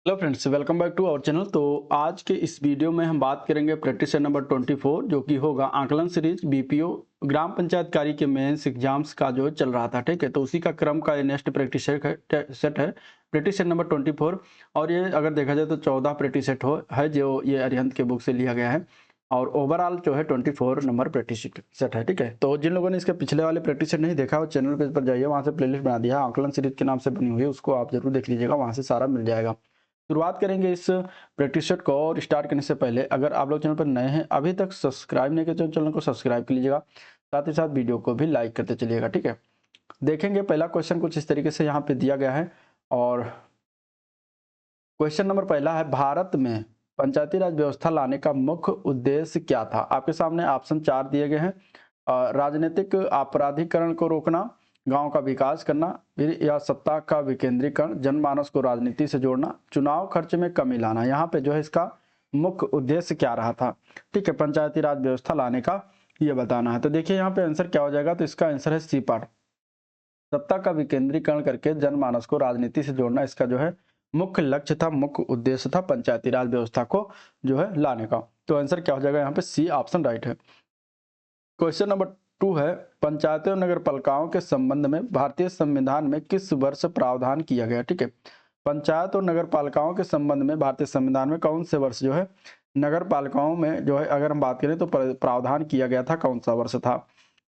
Hello friends, welcome back to our channel. तो आज के इस वीडियो में हम बात करेंगे प्रैक्टिस सेट नंबर 24 जो कि होगा आकलन सीरीज बीपीओ ग्राम पंचायत कार्य के मेंस एग्जाम्स का जो चल रहा था। ठीक है, तो उसी का क्रम का ये नेक्स्ट प्रैक्टिस सेट है प्रैक्टिस सेट नंबर 24। और ये अगर देखा जाए तो 14 प्रैक्टिस सेट है जो ये अरिहंत के बुक से लिया गया है। और ओवरऑल जो है 24 नंबर प्रैक्टिस सेट है। ठीक है, तो जिन लोगों ने इसके पिछले वाले प्रैक्टिस सेट नहीं देखा वो चैनल पेज पर जाइए, वहाँ से प्लेलिस्ट बना दिया है, आकलन सीरीज के नाम से बनी हुई है, उसको आप जरूर देख लीजिएगा, वहाँ से सारा मिल जाएगा। शुरुआत करेंगे इस प्रैक्टिस सेट को। और स्टार्ट करने से पहले अगर आप लोग चैनल पर नए हैं, अभी तक सब्सक्राइब नहीं किए तो चैनल को सब्सक्राइब कर लीजिएगा, साथ ही साथ वीडियो को भी लाइक करते चलिएगा। ठीक है, देखेंगे पहला क्वेश्चन कुछ इस तरीके से यहाँ पे दिया गया है। और क्वेश्चन नंबर पहला है, भारत में पंचायती राज व्यवस्था लाने का मुख्य उद्देश्य क्या था। आपके सामने ऑप्शन 4 दिए गए हैं। राजनीतिक आपराधिकरण को रोकना, गांव का विकास करना, फिर या सत्ता का विकेंद्रीकरण, जनमानस को राजनीति से जोड़ना, चुनाव खर्च में कमी लाना। यहाँ पे जो है इसका मुख्य उद्देश्य क्या रहा था। ठीक है, पंचायती राज व्यवस्था लाने का ये बताना है। तो देखिए यहाँ पे आंसर क्या हो जाएगा। तो इसका आंसर है सी पार्ट, सत्ता का विकेंद्रीकरण करके जनमानस को राजनीति से जोड़ना इसका जो है मुख्य लक्ष्य था, मुख्य उद्देश्य था पंचायती राज व्यवस्था को जो है लाने का। तो आंसर क्या हो जाएगा यहाँ पे सी ऑप्शन राइट है। क्वेश्चन नंबर 2 है, पंचायतों और नगर पालिकाओं के संबंध में भारतीय संविधान में किस वर्ष प्रावधान किया गया। ठीक है, पंचायत और नगर पालिकाओं के संबंध में भारतीय संविधान में कौन से वर्ष जो है नगर पालिकाओं में जो है अगर हम बात करें तो प्रावधान किया गया था, कौन सा वर्ष था।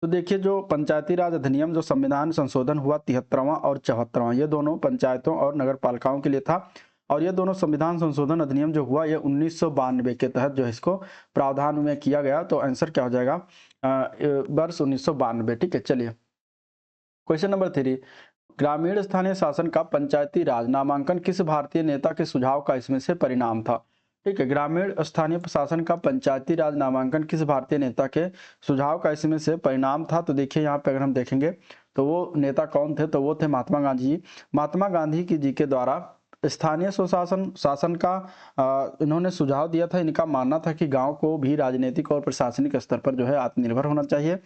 तो देखिए जो पंचायती राज अधिनियम जो संविधान संशोधन हुआ 73वां और 74वां, ये दोनों पंचायतों और नगर पालिकाओं के लिए था। और ये दोनों संविधान संशोधन अधिनियम जो हुआ ये 1992 के तहत जो है इसको प्रावधान में किया गया। तो आंसर क्या हो जाएगा, वर्ष 1992। ठीक है, चलिए क्वेश्चन नंबर 3, ग्रामीण स्थानीय शासन का पंचायती राज नामांकन किस भारतीय नेता के सुझाव का इसमें से परिणाम था। ठीक है, ग्रामीण स्थानीय प्रशासन का पंचायती राज नामांकन किस भारतीय नेता के सुझाव का इसमें से परिणाम था। तो देखिए यहाँ पे अगर हम देखेंगे तो वो नेता कौन थे, तो वो थे महात्मा गांधी जी। महात्मा गांधी जी के द्वारा स्थानीय स्वशासन शासन का इन्होंने सुझाव दिया था। इनका मानना था कि गांव को भी राजनीतिक और प्रशासनिक स्तर पर जो है आत्मनिर्भर होना चाहिए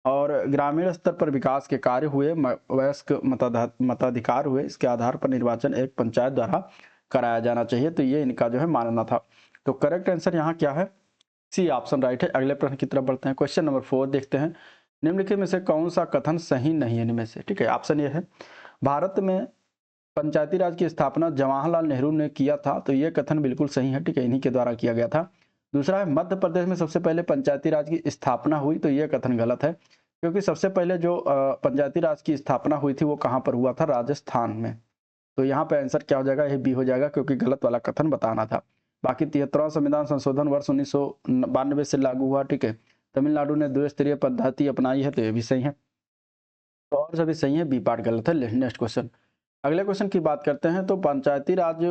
और ग्रामीण स्तर पर विकास के कार्य हुए, वयस्क मताधिकार हुए, इसके आधार पर निर्वाचन एक पंचायत द्वारा कराया जाना चाहिए। तो ये इनका जो है मानना था। तो करेक्ट आंसर यहाँ क्या है, सी ऑप्शन राइट है। अगले प्रश्न की तरफ बढ़ते हैं। क्वेश्चन नंबर 4 देखते हैं, निम्नलिखित में से कौन सा कथन सही नहीं है इनमें से। ठीक है, ऑप्शन ये है, भारत में पंचायती राज की स्थापना जवाहरलाल नेहरू ने किया था। तो ये कथन बिल्कुल सही है। ठीक है, इन्हीं के द्वारा किया गया था। दूसरा है, मध्य प्रदेश में सबसे पहले पंचायती राज की स्थापना हुई। तो ये कथन गलत है, क्योंकि सबसे पहले जो पंचायती राज की स्थापना हुई थी वो कहाँ पर हुआ था, राजस्थान में। तो यहाँ पे आंसर क्या हो जाएगा, ये बी हो जाएगा, क्योंकि गलत वाला कथन बताना था। बाकी 73वां संविधान संशोधन वर्ष 1992 से लागू हुआ। ठीक है, तमिलनाडु ने द्विस्तरीय पद्धति अपनाई है, तो ये भी सही है। तो और सभी सही है, बी पार्ट गलत है। नेक्स्ट क्वेश्चन, अगले क्वेश्चन की बात करते हैं। तो पंचायती राज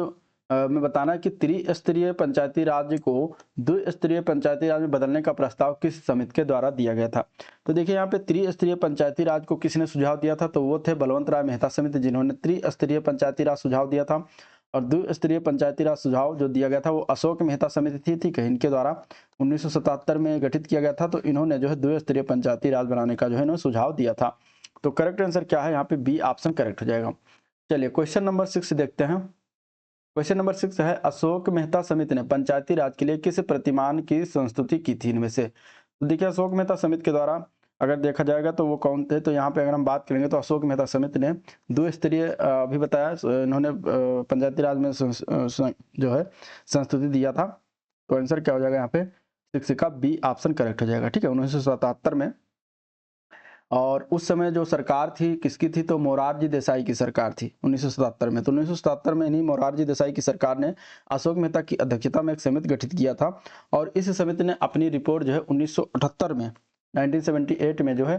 में बताना है कि त्रिस्तरीय पंचायती राज को द्विस्तरीय पंचायती राज में बदलने का प्रस्ताव किस समिति के द्वारा दिया गया था। तो देखिए यहाँ पे त्रिस्तरीय पंचायती राज को किसने सुझाव दिया था, तो वो थे बलवंत राय मेहता समिति, जिन्होंने त्रिस्तरीय पंचायती राज सुझाव दिया था। और द्विस्तरीय पंचायती राज सुझाव जो दिया गया था वो अशोक मेहता समिति थी। ठीक है, इनके द्वारा 1977 में गठित किया गया था। तो इन्होंने जो है द्विस्तरीय पंचायती राज बनाने का जो है इन्होंने सुझाव दिया था। तो करेक्ट आंसर क्या है, यहाँ पे बी ऑप्शन करेक्ट हो जाएगा। चलिए क्वेश्चन नंबर 6 देखते हैं। क्वेश्चन नंबर 6 है, अशोक मेहता समिति ने पंचायती राज के लिए किस प्रतिमान की संस्तुति की थी इनमें से। तो देखिए अशोक मेहता समिति के द्वारा अगर देखा जाएगा तो वो कौन थे। तो यहाँ पे अगर हम बात करेंगे तो अशोक मेहता समिति ने द्विस्तरीय अभी बताया, इन्होंने पंचायती राज में जो है संस्तुति दिया था। तो आंसर क्या हो जाएगा यहाँ पे 6 का बी ऑप्शन करेक्ट हो जाएगा। ठीक है, 1977 में। और उस समय जो सरकार थी किसकी थी, तो मोरारजी देसाई की सरकार थी 1977 में। तो 1977 में इन्हीं मोरारजी देसाई की सरकार ने अशोक मेहता की अध्यक्षता में एक समिति गठित किया था। और इस समिति ने अपनी रिपोर्ट जो है 1978 में 1978 में जो है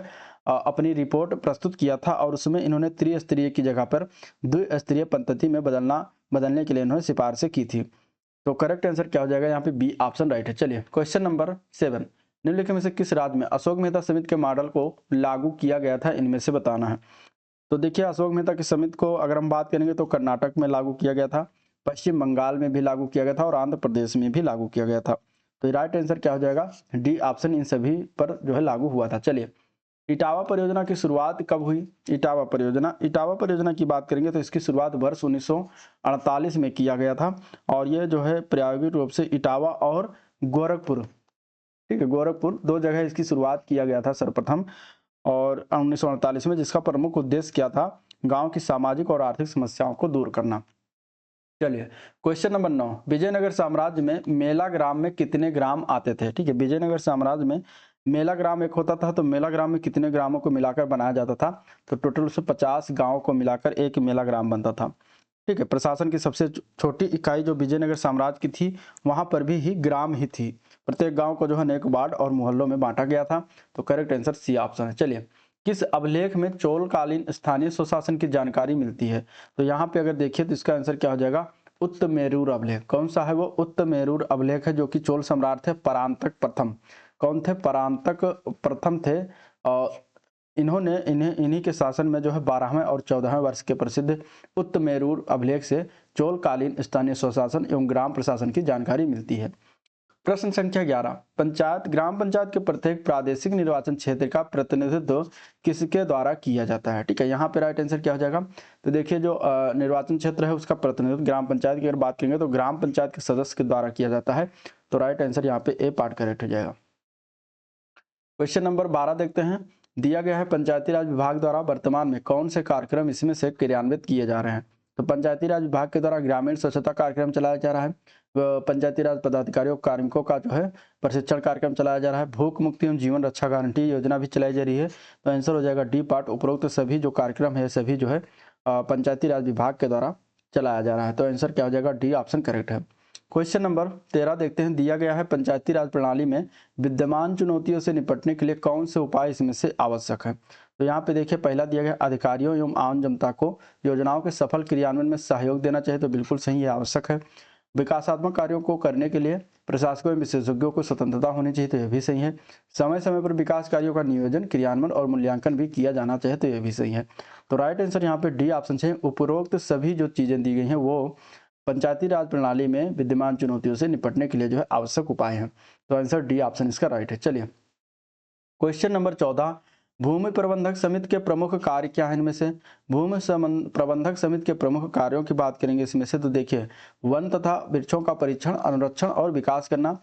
अपनी रिपोर्ट प्रस्तुत किया था। और उसमें इन्होंने त्रिस्तरीय की जगह पर द्विस्तरीय पद्धति में बदलने के लिए इन्होंने सिफारिशें की थी। तो करेक्ट आंसर क्या हो जाएगा, यहाँ पे बी ऑप्शन राइट है। चलिए क्वेश्चन नंबर 7, निम्नलिखित में से किस राज्य में अशोक मेहता समिति के मॉडल को लागू किया गया था, इनमें से बताना है। तो देखिए अशोक मेहता की समिति को अगर हम बात करेंगे तो कर्नाटक में लागू किया गया था, पश्चिम बंगाल में भी लागू किया गया था और आंध्र प्रदेश में भी लागू किया गया था। तो राइट आंसर क्या हो जाएगा, डी ऑप्शन इन सभी पर जो है लागू हुआ था। चलिए इटावा परियोजना की शुरुआत कब हुई? इटावा परियोजना की बात करेंगे तो इसकी शुरुआत वर्ष 1948 में किया गया था और ये जो है प्रायोगिक रूप से इटावा और गोरखपुर, ठीक है, गोरखपुर 2 जगह इसकी शुरुआत किया गया था सर्वप्रथम और 1948 में, जिसका प्रमुख उद्देश्य क्या था? गांव की सामाजिक और आर्थिक समस्याओं को दूर करना। चलिए क्वेश्चन नंबर 9, विजयनगर साम्राज्य में मेला ग्राम में कितने ग्राम आते थे? ठीक है, विजयनगर साम्राज्य में मेला ग्राम एक होता था, तो मेला ग्राम में कितने ग्रामों को मिलाकर बनाया जाता था? तो टोटल उसमें 50 गांवों को मिलाकर एक मेला ग्राम बनता था। ठीक है, प्रशासन की सबसे छोटी इकाई जो विजयनगर साम्राज्य की थी वहां पर भी ही ग्राम ही थी। प्रत्येक गांव को जो है अनेक वार्ड और मोहल्लों में बांटा गया था। तो करेक्ट आंसर सी ऑप्शन है। चलिए, किस अभिलेख में चोलकालीन स्थानीय स्वशासन की जानकारी मिलती है? तो यहाँ पे अगर देखिए तो इसका आंसर क्या हो जाएगा? उत्तमेरूर अभिलेख। कौन सा है वो? उत्तमेरूर अभिलेख है, जो कि चोल सम्राट थे परांतक प्रथम। कौन थे? परांतक प्रथम थे। और इन्हीं के शासन में जो है 12वें और 14वें वर्ष के प्रसिद्ध उत्तमेरूर अभिलेख से चोलकालीन स्थानीय स्वशासन एवं ग्राम प्रशासन की जानकारी मिलती है। प्रश्न संख्या 11, ग्राम पंचायत के प्रत्येक प्रादेशिक निर्वाचन क्षेत्र का प्रतिनिधित्व किसके द्वारा किया जाता है? ठीक है, यहाँ पे राइट आंसर क्या हो जाएगा? तो देखिए, जो निर्वाचन क्षेत्र है उसका प्रतिनिधित्व ग्राम पंचायत की अगर बात करेंगे तो ग्राम पंचायत के सदस्य के द्वारा किया जाता है। तो राइट आंसर यहाँ पे ए पार्ट करेक्ट हो जाएगा। क्वेश्चन नंबर 12 देखते हैं। दिया गया है पंचायती राज विभाग द्वारा वर्तमान में कौन से कार्यक्रम इसमें से क्रियान्वित किए जा रहे हैं? तो पंचायती राज विभाग के द्वारा ग्रामीण स्वच्छता कार्यक्रम चलाया जा रहा है। पंचायती राज पदाधिकारियों कार्मिकों का जो है प्रशिक्षण कार्यक्रम चलाया जा रहा है। भूख मुक्ति एवं जीवन रक्षा गारंटी योजना भी चलाई जा रही है। तो आंसर हो जाएगा डी पार्ट। उपरोक्त सभी जो कार्यक्रम है सभी जो है पंचायती राज विभाग के द्वारा चलाया जा रहा है। तो आंसर क्या हो जाएगा? डी ऑप्शन करेक्ट है। क्वेश्चन नंबर 13 देखते हैं। दिया गया है पंचायती राज प्रणाली में विद्यमान चुनौतियों से निपटने के लिए कौन से उपाय इसमें से आवश्यक है? तो यहाँ पे देखिए, पहला दिया गया अधिकारियों एवं आम जनता को योजनाओं के सफल क्रियान्वयन में सहयोग देना चाहिए। तो बिल्कुल सही है, आवश्यक है। विकासात्मक कार्यों को करने के लिए प्रशासकों एवं विशेषज्ञों को स्वतंत्रता होनी चाहिए। तो यह भी सही है। समय समय पर विकास कार्यों का नियोजन, क्रियान्वयन और मूल्यांकन भी किया जाना चाहिए। तो यह भी सही है। तो राइट आंसर यहाँ पे डी ऑप्शन है। उपरोक्त सभी जो चीजें दी गई हैं वो पंचायती राज प्रणाली में विद्यमान चुनौतियों से निपटने के लिए जो है आवश्यक उपाय हैं। तो आंसर डी ऑप्शन इसका राइट है। चलिए क्वेश्चन नंबर 14, भूमि प्रबंधक समिति के प्रमुख कार्य क्या है? इनमें से भूमि प्रबंधक समिति के प्रमुख कार्यों की बात करेंगे इसमें से, तो देखिए, वन तथा वृक्षों का परीक्षण, अनुरक्षण और विकास करना,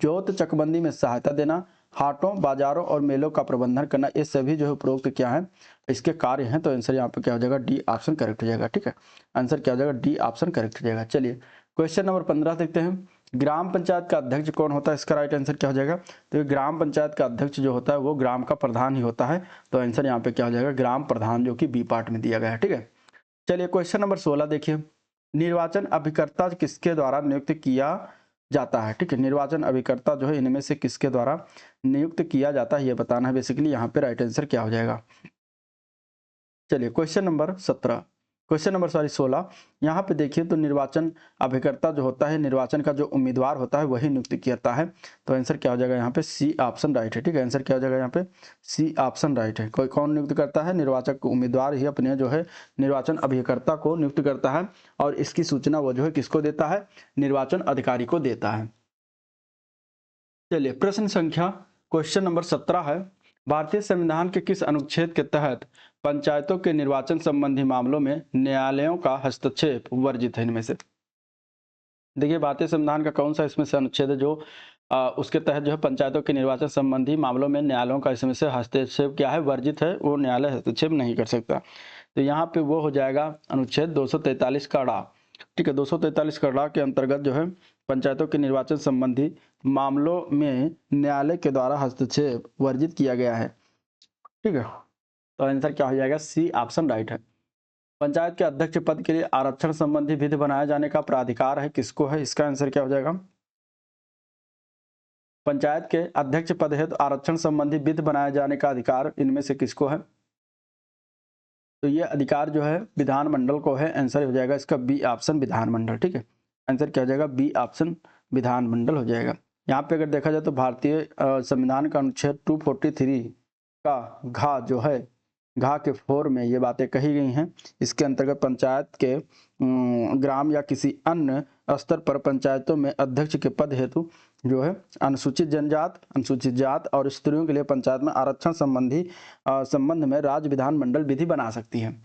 जोत चकबंदी में सहायता देना, हाटों, बाजारों और मेलों का प्रबंधन करना, ये सभी जो है उपरोक्त क्या है? इसके कार्य हैं। तो आंसर यहाँ पे क्या हो जाएगा? डी ऑप्शन करेक्ट हो जाएगा। ठीक है, आंसर क्या हो जाएगा? डी ऑप्शन करेक्ट हो जाएगा। चलिए क्वेश्चन नंबर 15 देखते हैं। ग्राम पंचायत का अध्यक्ष कौन होता है? इसका राइट आंसर क्या हो जाएगा? तो ग्राम पंचायत का अध्यक्ष जो होता है वो ग्राम का प्रधान ही होता है। तो आंसर यहाँ पे क्या हो जाएगा? ग्राम प्रधान, जो कि बी पार्ट में दिया गया है। ठीक है, चलिए क्वेश्चन नंबर 16 देखिए। निर्वाचन अभिकर्ता किसके द्वारा नियुक्त किया जाता है? ठीक है, निर्वाचन अभिकर्ता जो है इनमें से किसके द्वारा नियुक्त किया जाता है ये बताना है बेसिकली। यहाँ पे राइट आंसर क्या हो जाएगा? चलिए क्वेश्चन नंबर 16, यहाँ पे देखिए तो निर्वाचन अभिकर्ता जो होता है, निर्वाचन का जो उम्मीदवार होता है वही नियुक्त करता है। तो आंसर क्या हो जाएगा? यहाँ पे सी ऑप्शन राइट है। ठीक है, आंसर क्या हो जाएगा? यहाँ पे सी ऑप्शन राइट है। कोई कौन नियुक्त करता है? निर्वाचक उम्मीदवार ही अपने जो है निर्वाचन अभिकर्ता को नियुक्त करता है और इसकी सूचना वो जो है किसको देता है? निर्वाचन अधिकारी को देता है। चलिए प्रश्न संख्या क्वेश्चन नंबर 17 है। भारतीय संविधान के किस अनुच्छेद के तहत पंचायतों के निर्वाचन संबंधी मामलों में न्यायालयों का हस्तक्षेप वर्जित है? इनमें से देखिए, भारतीय संविधान का कौन सा इसमें से अनुच्छेद है जो उसके तहत जो है पंचायतों के निर्वाचन संबंधी मामलों में न्यायालयों का इसमें से हस्तक्षेप क्या है? वर्जित है, वो न्यायालय हस्तक्षेप नहीं कर सकता। तो यहाँ पे वो हो जाएगा अनुच्छेद 243 कड़ा। ठीक है, 243 कड़ा के अंतर्गत जो है पंचायतों के निर्वाचन संबंधी मामलों में न्यायालय के द्वारा हस्तक्षेप वर्जित किया गया है। ठीक है, तो आंसर क्या हो जाएगा? सी ऑप्शन राइट है। पंचायत के अध्यक्ष पद के लिए आरक्षण संबंधी विधि बनाए जाने का प्राधिकार है किसको है? इसका आंसर क्या हो जाएगा? पंचायत के अध्यक्ष पद है तो आरक्षण संबंधी विधि बनाए जाने का अधिकार इनमें से किसको है? तो ये अधिकार जो है विधानमंडल को है। आंसर हो जाएगा इसका बी ऑप्शन विधानमंडल। ठीक है, आंसर क्या हो जाएगा? बी ऑप्शन विधानमंडल हो जाएगा। यहाँ पे अगर देखा जाए तो भारतीय संविधान का अनुच्छेद 243 का घ जो है घा के 4 में ये बातें कही गई हैं। इसके अंतर्गत पंचायत के ग्राम या किसी अन्य स्तर पर पंचायतों में अध्यक्ष के पद हेतु जो है अनुसूचित जनजात, अनुसूचित जात और स्त्रियों के लिए पंचायत में आरक्षण संबंध में राज्य विधानमंडल विधि बना सकती है।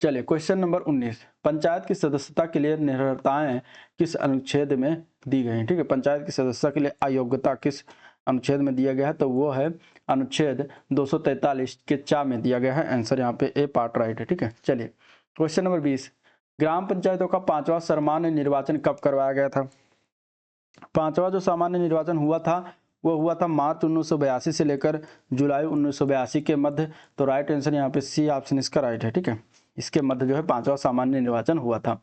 चलिए क्वेश्चन नंबर 19, पंचायत की सदस्यता के लिए निरर्हताएं किस अनुच्छेद में दी गई हैं? ठीक है, पंचायत की सदस्यता के लिए अयोग्यता किस अनुच्छेद में दिया गया है? तो वो है अनुच्छेद 243 के चा में दिया गया है। आंसर यहाँ पे ए पार्ट राइट है। ठीक है, चलिए क्वेश्चन नंबर 20, ग्राम पंचायतों का 5वां सामान्य निर्वाचन कब करवाया गया था? 5वां जो सामान्य निर्वाचन हुआ था वो हुआ था मार्च 1982 से लेकर जुलाई 1982 के मध्य। तो राइट आंसर यहाँ पे सी ऑप्शन इसका राइट है। ठीक है, इसके मध्य जो है 5वां सामान्य निर्वाचन हुआ था।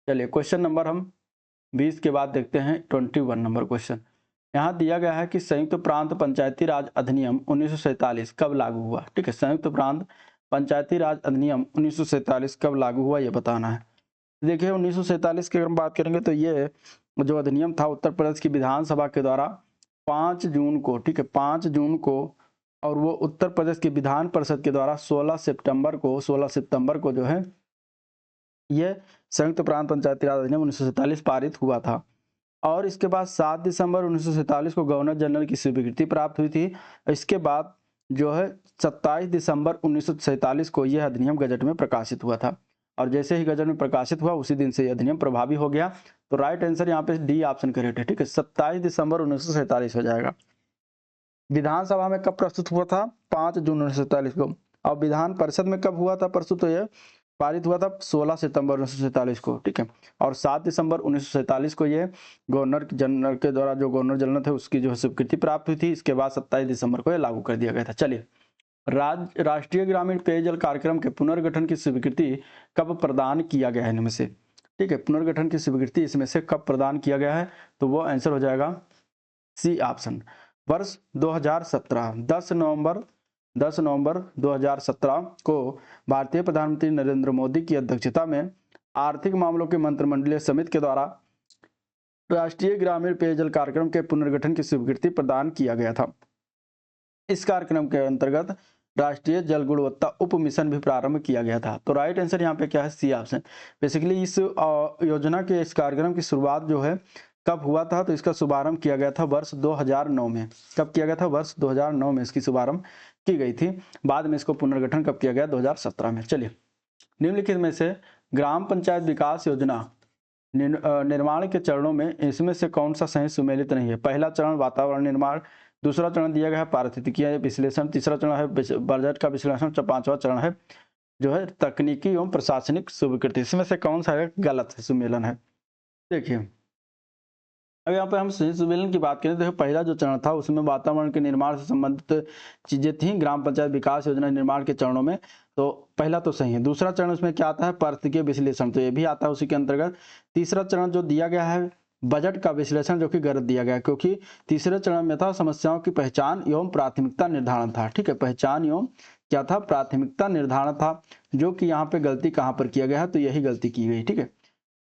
चलिए क्वेश्चन नंबर हम 20 के बाद देखते हैं 21 नंबर क्वेश्चन। यहाँ दिया गया है कि संयुक्त प्रांत पंचायती राज अधिनियम 1947 कब लागू हुआ? ठीक है, संयुक्त प्रांत पंचायती राज अधिनियम 1947 कब लागू हुआ ये बताना है। देखिए 1947 की अगर हम बात करेंगे तो ये जो अधिनियम था उत्तर प्रदेश की विधानसभा के द्वारा 5 जून को, ठीक है 5 जून को, और वो उत्तर प्रदेश की विधान परिषद के द्वारा 16 सितंबर को जो है ये संयुक्त प्रांत पंचायती राज अधिनियम 1947 पारित हुआ था। और इसके बाद 7 दिसंबर 1947 को गवर्नर जनरल की स्वीकृति प्राप्त हुई थी। इसके बाद जो है 27 दिसंबर 1947 को यह अधिनियम गजट में प्रकाशित हुआ था, और जैसे ही गजट में प्रकाशित हुआ उसी दिन से यह अधिनियम प्रभावी हो गया। तो राइट आंसर यहाँ पे डी ऑप्शन करेक्ट है। ठीक है, 27 दिसंबर 1947 हो जाएगा। विधानसभा में कब प्रस्तुत हुआ था? 5 जून 1947 को। और विधान परिषद में कब हुआ था प्रस्तुत? तो यह पारित हुआ था 16 सितंबर 1947 को। ठीक है, और 7 दिसंबर 1947 को ये गवर्नर जनरल के द्वारा, जो गवर्नर जनरल थे उसकी जो स्वीकृति प्राप्त हुई थी। इसके बाद 27 दिसंबर को ये लागू कर दिया गया था। चलिए राष्ट्रीय ग्रामीण पेयजल कार्यक्रम के पुनर्गठन की स्वीकृति कब प्रदान किया गया है इनमें से? ठीक है, पुनर्गठन की स्वीकृति इसमें से कब प्रदान किया गया है? तो वो आंसर हो जाएगा सी ऑप्शन, वर्ष 2017 10 नवंबर 2017 को भारतीय प्रधानमंत्री नरेंद्र मोदी की अध्यक्षता में आर्थिक मामलों के मंत्रिमंडलीय समिति के द्वारा राष्ट्रीय ग्रामीण पेयजल कार्यक्रम के पुनर्गठन की स्वीकृति प्रदान किया गया था। इस कार्यक्रम के अंतर्गत राष्ट्रीय जल गुणवत्ता उप मिशन भी प्रारंभ किया गया था। तो राइट आंसर यहाँ पे क्या है? C option. बेसिकली इस योजना के, इस कार्यक्रम की शुरुआत जो है कब हुआ था? तो इसका शुभारंभ किया गया था वर्ष 2009 में। कब किया गया था? वर्ष 2009 में इसकी शुभारंभ की गई थी। बाद में इसको पुनर्गठन कब किया गया? 2017 में। चलिए निम्नलिखित में से ग्राम पंचायत विकास योजना निर्माण के चरणों में इसमें से कौन सा सही सुमेलित नहीं है? पहला चरण वातावरण निर्माण, दूसरा चरण दिया गया है पारिस्थितिकीय विश्लेषण, तीसरा चरण है बजट का विश्लेषण, 5वां चरण है जो है तकनीकी एवं प्रशासनिक स्वीकृति। इसमें से कौन सा गलत है सुमेलन है? देखिए अब यहाँ पे हम सही सुमेलन की बात करें तो पहला जो चरण था उसमें वातावरण के निर्माण से संबंधित चीजें थी ग्राम पंचायत विकास योजना निर्माण के चरणों में, तो पहला तो सही है। दूसरा चरण उसमें क्या आता है? पारिस्थितिकीय विश्लेषण, तो ये भी आता है उसी के अंतर्गत। तीसरा चरण जो दिया गया है बजट का विश्लेषण, जो कि गलत दिया गया क्योंकि तीसरे चरण में था समस्याओं की पहचान एवं प्राथमिकता निर्धारण था। ठीक है, पहचान एवं क्या था? प्राथमिकता निर्धारण था, जो कि यहाँ पे गलती कहाँ पर किया गया है? तो यही गलती की गई। ठीक है,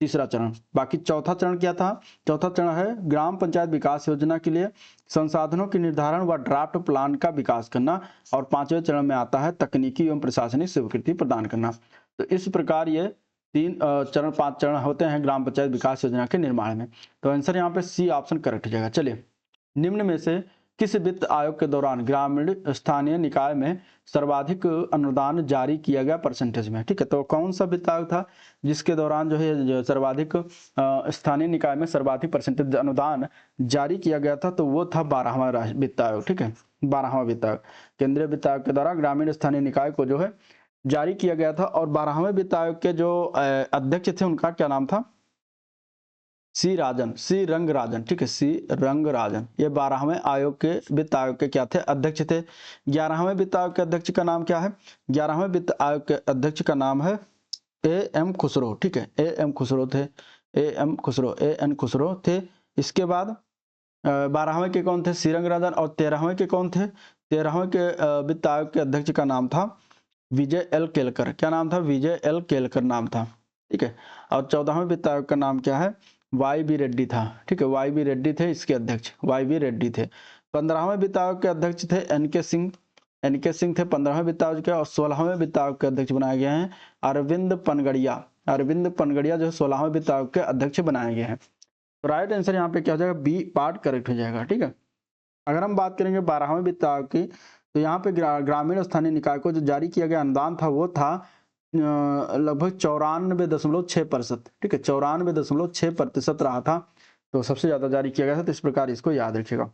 तीसरा चरण। बाकी चौथा चरण क्या था? चौथा चरण है ग्राम पंचायत विकास योजना के लिए संसाधनों के निर्धारण व ड्राफ्ट प्लान का विकास करना, और 5वें चरण में आता है तकनीकी एवं प्रशासनिक स्वीकृति प्रदान करना। तो इस प्रकार ये 5 चरण होते हैं ग्राम पंचायत विकास योजना के निर्माण में। तो आंसर यहाँ पे सी ऑप्शन करेक्ट हो जाएगा। चलिए निम्न में से किस वित्त आयोग के दौरान ग्रामीण स्थानीय निकाय में सर्वाधिक अनुदान जारी किया गया परसेंटेज में? ठीक है, तो कौन सा वित्त आयोग था जिसके दौरान जो है सर्वाधिक स्थानीय निकाय में सर्वाधिक परसेंटेज अनुदान जारी किया गया था? तो वो था 12वां वित्त आयोग। ठीक है, 12वां वित्त आयोग, केंद्रीय वित्त आयोग के द्वारा ग्रामीण स्थानीय निकाय को जो है जारी किया गया था। और 12वें वित्त आयोग के जो अध्यक्ष थे उनका क्या नाम था? सी रंगराजन। ठीक है, सी रंगराजन, ये 12वें आयोग के वित्त आयोग के क्या थे? अध्यक्ष थे। 11वें वित्त आयोग के अध्यक्ष का नाम क्या है? 11वें वित्त आयोग के अध्यक्ष का नाम है एम खुसरो। ठीक है, एम खुसरो थे, एम खुसरो, एन खुसरो थे। इसके बाद 12वें के कौन थे? सी रंगराजन। और 13वें के कौन थे? 13वें के वित्त आयोग के अध्यक्ष का नाम था विजय एल केलकर। क्या नाम था? विजय एल केलकर नाम था। ठीक है, और 14वें वित्त आयोग का नाम क्या है? वाई बी रेड्डी था। ठीक है, वाई बी रेड्डी थे इसके अध्यक्ष, वाई बी रेड्डी थे। 15वें वित्त आयोग के अध्यक्ष थे एनके सिंह, एनके सिंह थे 15वें वित्त आयोग के। और 16वें वित्त आयोग के अध्यक्ष बनाए गए हैं अरविंद पनगड़िया। अरविंद पनगड़िया जो 16वें वित्त आयोग के अध्यक्ष बनाए गए हैं। तो राइट आंसर यहाँ पे क्या हो जाएगा, बी पार्ट करेक्ट हो जाएगा। ठीक है, अगर हम बात करेंगे 12वें वित्त आयोग की, तो यहाँ पे ग्रामीण स्थानीय निकाय को जो जारी किया गया अनुदान था वो था लगभग 94.6%। ठीक है, 94.6% रहा था, तो सबसे ज्यादा जारी किया गया था। तो इस प्रकार इसको याद रखिएगा।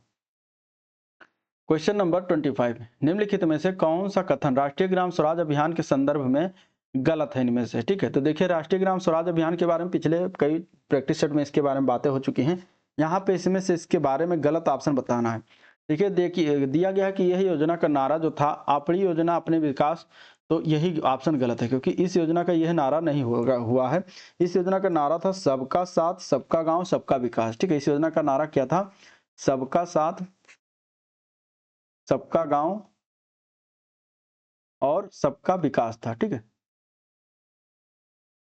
क्वेश्चन नंबर 25, निम्नलिखित में से कौन सा कथन राष्ट्रीय ग्राम स्वराज अभियान के संदर्भ में गलत है इनमें से। ठीक है, तो देखिए राष्ट्रीय ग्राम स्वराज अभियान के बारे में पिछले कई प्रैक्टिस सेट में इसके बारे में बातें हो चुकी हैं। यहाँ पे इसमें से इसके बारे में गलत ऑप्शन बताना है। देखिए दिया गया कि यह योजना का नारा जो था, अपनी योजना अपने विकास, तो यही ऑप्शन गलत है, क्योंकि इस योजना का यह नारा नहीं हुआ है। इस योजना का नारा था सबका साथ, सबका गांव, सबका विकास। ठीक है, इस योजना का नारा क्या था, सबका साथ, सबका गांव और सबका विकास था। ठीक है,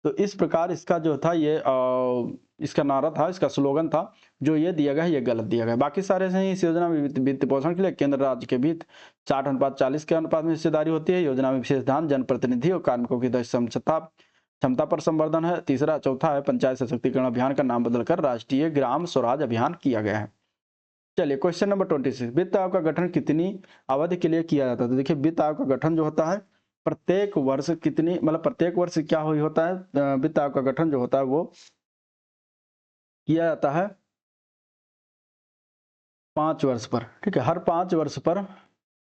तो इस प्रकार इसका जो था ये इसका नारा था, इसका स्लोगन था, जो ये दिया गया है ये गलत दिया गया। बाकी सारे से इस योजना में वित्त पोषण के लिए केंद्र राज्य के बीच 60:40 के अनुपात में हिस्सेदारी होती है। योजना में विशेष ध्यान जनप्रतिनिधि और कार्मिकों की क्षमता पर संवर्धन है। चौथा है पंचायत सशक्तिकरण अभियान का नाम बदलकर राष्ट्रीय ग्राम स्वराज अभियान किया गया है। चलिए क्वेश्चन नंबर 26, वित्त आयोग का गठन कितनी अवधि के लिए किया जाता है। तो देखिए वित्त आयोग का गठन जो होता है प्रत्येक वर्ष कितनी, मतलब प्रत्येक वर्ष क्या होता है, वित्त आयोग का गठन जो होता है वो किया जाता है 5 वर्ष पर। ठीक है, हर 5 वर्ष पर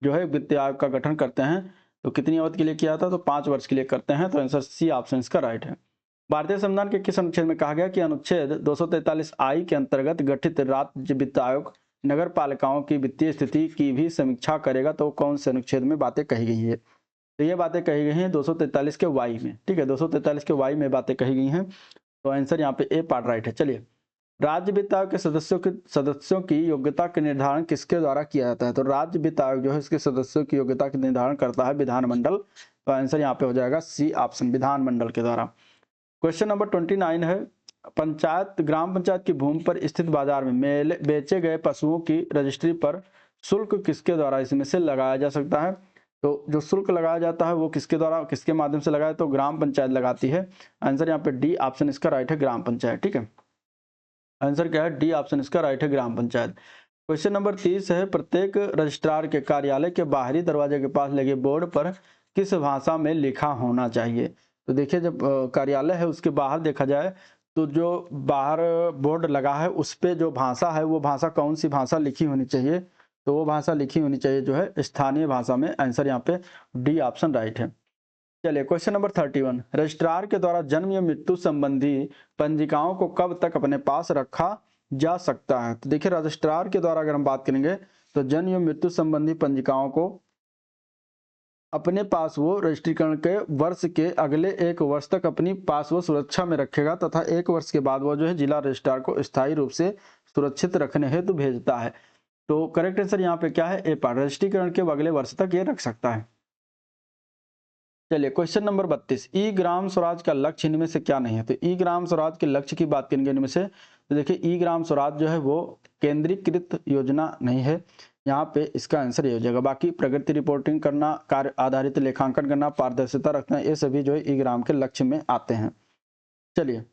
जो है वित्त आयोग का गठन करते हैं। तो कितनी अवधि के लिए किया जाता है, तो 5 वर्ष के लिए करते हैं। तो आंसर सी ऑप्शन इसका राइट है। भारतीय संविधान के किस अनुच्छेद में कहा गया कि अनुच्छेद 243 आई के अंतर्गत गठित राज्य वित्त आयोग नगर पालिकाओं की वित्तीय स्थिति की भी समीक्षा करेगा। तो कौन से अनुच्छेद में बातें कही गई है, तो ये बातें कही गई हैं 243 के वाई में। ठीक है, 243 के वाई में बातें कही गई हैं। तो आंसर यहाँ पे ए पार्ट राइट है। चलिए, राज्य वित्त आयोग के सदस्यों की योग्यता के निर्धारण किसके द्वारा किया जाता है। तो राज्य वित्त आयोग जो है इसके सदस्यों की योग्यता का निर्धारण करता है विधानमंडल। तो आंसर यहाँ पे हो जाएगा सी ऑप्शन, विधानमंडल के द्वारा। क्वेश्चन नंबर 29 है, ग्राम पंचायत की भूमि पर स्थित बाजार में बेचे गए पशुओं की रजिस्ट्री पर शुल्क किसके द्वारा इसमें से लगाया जा सकता है। तो जो शुल्क लगाया जाता है वो किसके द्वारा, किसके माध्यम से लगाया, तो ग्राम पंचायत लगाती है। आंसर यहाँ पे डी ऑप्शन इसका राइट है, ग्राम पंचायत। ठीक है, आंसर क्या है, डी ऑप्शन इसका राइट है, ग्राम पंचायत। क्वेश्चन नंबर 30 है, प्रत्येक रजिस्ट्रार के कार्यालय के बाहरी दरवाजे के पास लगे बोर्ड पर किस भाषा में लिखा होना चाहिए। तो देखिए जब कार्यालय है उसके बाहर देखा जाए तो जो बाहर बोर्ड लगा है उस पे जो भाषा है वो भाषा कौन सी भाषा लिखी होनी चाहिए, तो वो भाषा लिखी होनी चाहिए जो है स्थानीय भाषा में। आंसर यहाँ पे डी ऑप्शन राइट है। चलिए क्वेश्चन नंबर 31, रजिस्ट्रार के द्वारा जन्म या मृत्यु संबंधी पंजिकाओं को कब तक अपने पास रखा जा सकता है। तो देखिए रजिस्ट्रार के द्वारा अगर हम बात करेंगे तो जन्म या मृत्यु संबंधी पंजिकाओं को अपने पास वो रजिस्ट्रीकरण के वर्ष के अगले 1 वर्ष तक अपनी पास वो सुरक्षा में रखेगा तथा 1 वर्ष के बाद वो जो है जिला रजिस्ट्रार को स्थायी रूप से सुरक्षित रखने हेतु भेजता है। तो करेक्ट आंसर यहाँ पे क्या है, ए पार्ट, रजिस्ट्रीकरण के अगले वर्ष तक ये रख सकता है। चलिए क्वेश्चन नंबर 32, ई ग्राम स्वराज का लक्ष्य इनमें से क्या नहीं है। तो ई ग्राम स्वराज के लक्ष्य की बात करेंगे इनमें से, तो देखिए ई ग्राम स्वराज जो है वो केंद्रीकृत योजना नहीं है। यहाँ पे इसका आंसर ये हो जाएगा। बाकी प्रगति रिपोर्टिंग करना, कार्य आधारित लेखांकन करना, पारदर्शिता रखना, ये सभी जो है ई ग्राम के लक्ष्य में आते हैं। चलिए